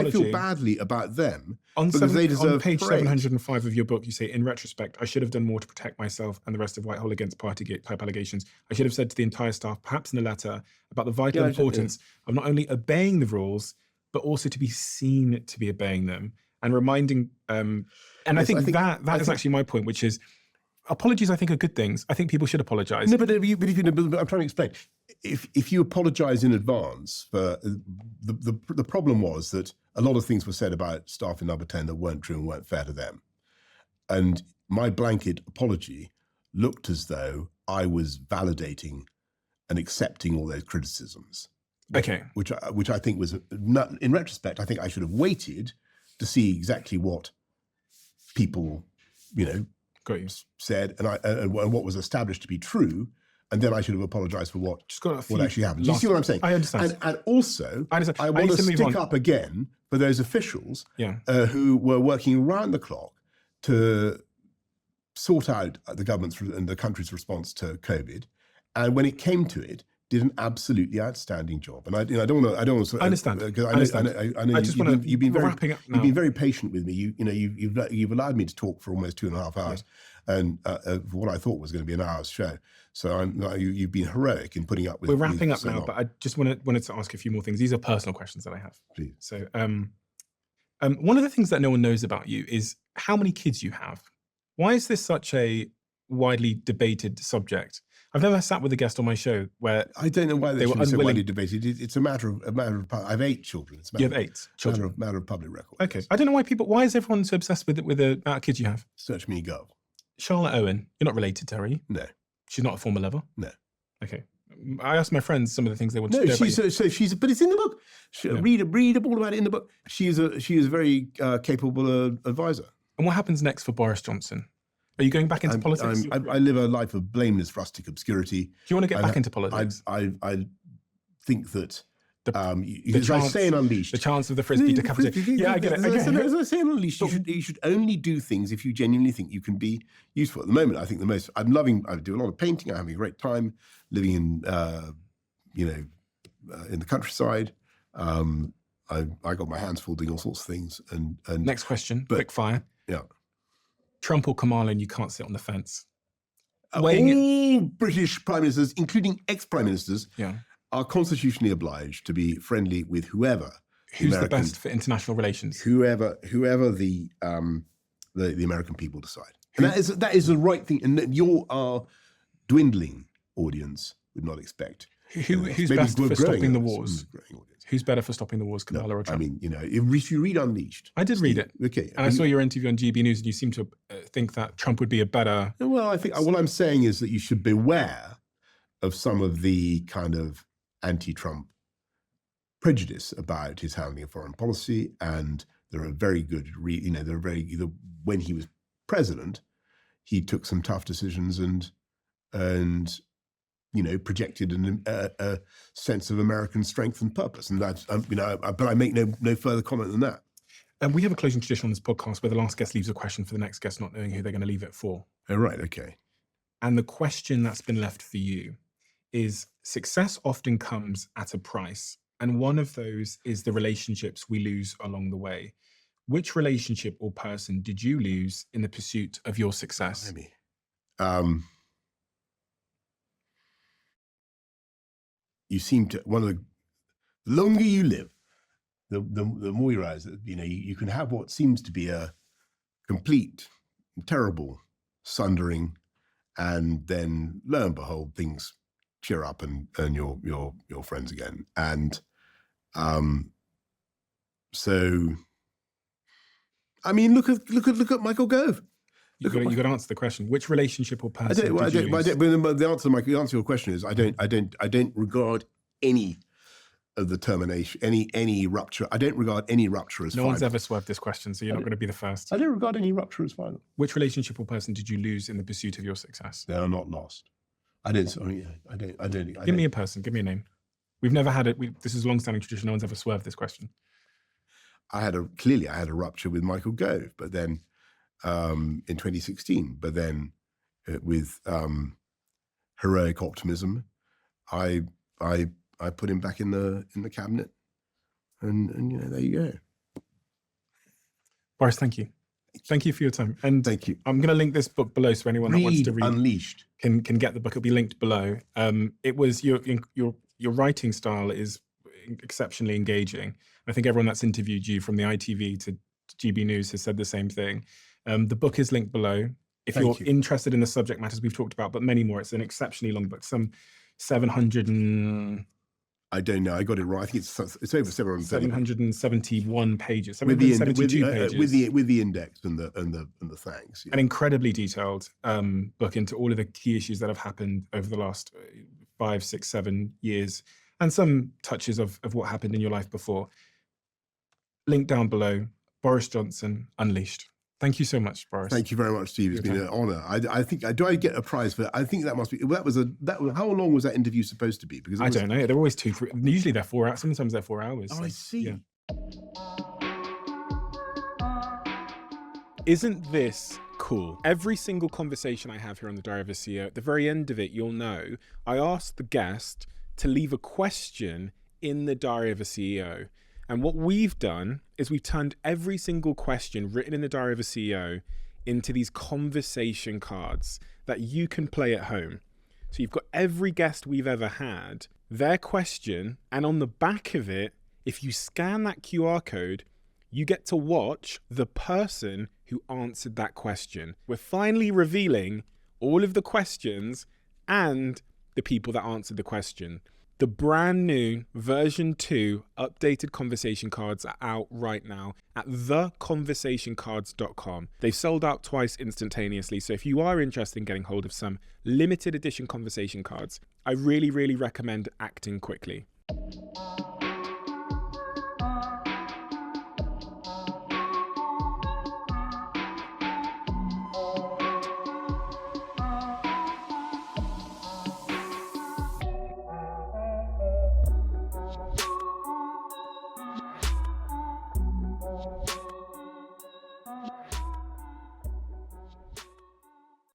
feel badly about them because they deserve on page praise. 705 of your book, you say, in retrospect, I should have done more to protect myself and the rest of Whitehall against Partygate type allegations. I should have said to the entire staff, perhaps in a letter, about the vital importance of not only obeying the rules, but also to be seen to be obeying them, and reminding. And I think that is actually my point, which is, apologies, I think, are good things. I think people should apologise. No, but I'm trying to explain. If you apologise in advance, for the problem was that a lot of things were said about staff in Number 10 that weren't true and weren't fair to them. And my blanket apology looked as though I was validating and accepting all those criticisms. Okay. Which I think was, not, in retrospect, I think I should have waited to see exactly what people, Got you. said and what was established to be true, and then I should have apologised for what actually happened. Do you see what I'm saying? I understand. And also, I understand. I want to stick up again for those officials who were working around the clock to sort out the government's and the country's response to COVID, and when it came to it, did an absolutely outstanding job. And I don't want to. I understand. Because I know you've been wrapping up now. You've been very patient with me. You've allowed me to talk for almost 2.5 hours, and for what I thought was going to be an hour's show. So you've been heroic in putting up with. We're wrapping up so now, long. but I just wanted to ask a few more things. These are personal questions that I have. Please. So, one of the things that no one knows about you is how many kids you have. Why is this such a widely debated subject? I've never sat with a guest on my show where I don't know why they were so unwilling. widely debated. It's a matter of. I have 8 children. It's a matter You have 8 children. Matter of public record. Okay, I don't know why is everyone so obsessed with the amount of kids you have? Search me, Gov. Charlotte Owen, you're not related to her, are you? No. She's not a former lover? No. Okay. I asked my friends some of the things they wanted to No, know she's but it's in the book. Read all about it in the book. She is a very capable advisor. And what happens next for Boris Johnson? Are you going back into politics? I live a life of blameless rustic obscurity. Do you want to get back into politics? I think that the as I say in Unleashed, the chance of the frisbee decapitated. Yeah, I get it. As I say in Unleashed, you should only do things if you genuinely think you can be useful. At the moment, I think I do a lot of painting. I'm having a great time living in in the countryside. I got my hands full doing all sorts of things. And next question, quick fire. Yeah. Trump or Kamala, and you can't sit on the fence. All British prime ministers, including ex-prime ministers, are constitutionally obliged to be friendly with whoever. Who's the best for international relations? Whoever the American people decide. And that is the right thing. And our dwindling audience would not expect. Who's best for stopping the wars? Who's better for stopping the wars, Kamala or Trump? I mean, if you read Unleashed, I did read it. Okay, And I saw your interview on GB News, and you seem to think that Trump would be a better. Well, I think what I'm saying is that you should beware of some of the kind of anti-Trump prejudice about his handling of foreign policy, and there are very good, when he was president, he took some tough decisions and projected a sense of American strength and purpose, and that's but I make no further comment than that. And we have a closing tradition on this podcast where the last guest leaves a question for the next guest, not knowing who they're going to leave it for. Oh, right, okay. And the question that's been left for you is: success often comes at a price, and one of those is the relationships we lose along the way. Which relationship or person did you lose in the pursuit of your success? Maybe. You seem to, the longer you live, the more you realize that, you can have what seems to be a complete, terrible sundering, and then lo and behold, things cheer up and you're friends again. And so, I mean, look at Michael Gove. You got to answer the question. Which relationship or person did you lose? The answer to your question is I don't regard any of the termination, any rupture. I don't regard any rupture as final. No one's ever swerved this question, so you're not going to be the first. I don't regard any rupture as final. Which relationship or person did you lose in the pursuit of your success? They are not lost. I don't. Give me a person. Give me a name. We've never had it. This is a long-standing tradition. No one's ever swerved this question. I had a rupture with Michael Gove, but then in 2016. But then with heroic optimism, I put him back in the cabinet, and there you go. Boris, thank you. Thank you for your time. And thank you. I'm going to link this book below so anyone that wants to read Unleashed can get the book. It'll be linked below. It was your writing style is exceptionally engaging. I think everyone that's interviewed you from the ITV to GB News has said the same thing. The book is linked below. If you're interested in the subject matters we've talked about, but many more, it's an exceptionally long book, some 700 and... I don't know. I got it right. I think it's over 771 pages, 772 pages. With the index and the thanks. An incredibly detailed book into all of the key issues that have happened over the last 5, 6, 7 years, and some touches of what happened in your life before. Link down below. Boris Johnson, Unleashed. Thank you so much, Boris. Thank you very much, Steve. It's been an honor. I think, do I get a prize for that? I think that must be, how long was that interview supposed to be? Because I don't know. They're always usually they're 4 hours. Sometimes they're 4 hours. Oh, so, I see. Yeah. Isn't this cool? Every single conversation I have here on the Diary of a CEO, at the very end of it, you'll know, I asked the guest to leave a question in the Diary of a CEO. And what we've done is we've turned every single question written in the Diary of a CEO into these conversation cards that you can play at home. So you've got every guest we've ever had, their question, and on the back of it, if you scan that QR code, you get to watch the person who answered that question. We're finally revealing all of the questions and the people that answered the question. The brand new version 2 updated conversation cards are out right now at theconversationcards.com. They've sold out twice instantaneously. So if you are interested in getting hold of some limited edition conversation cards, I really, really recommend acting quickly.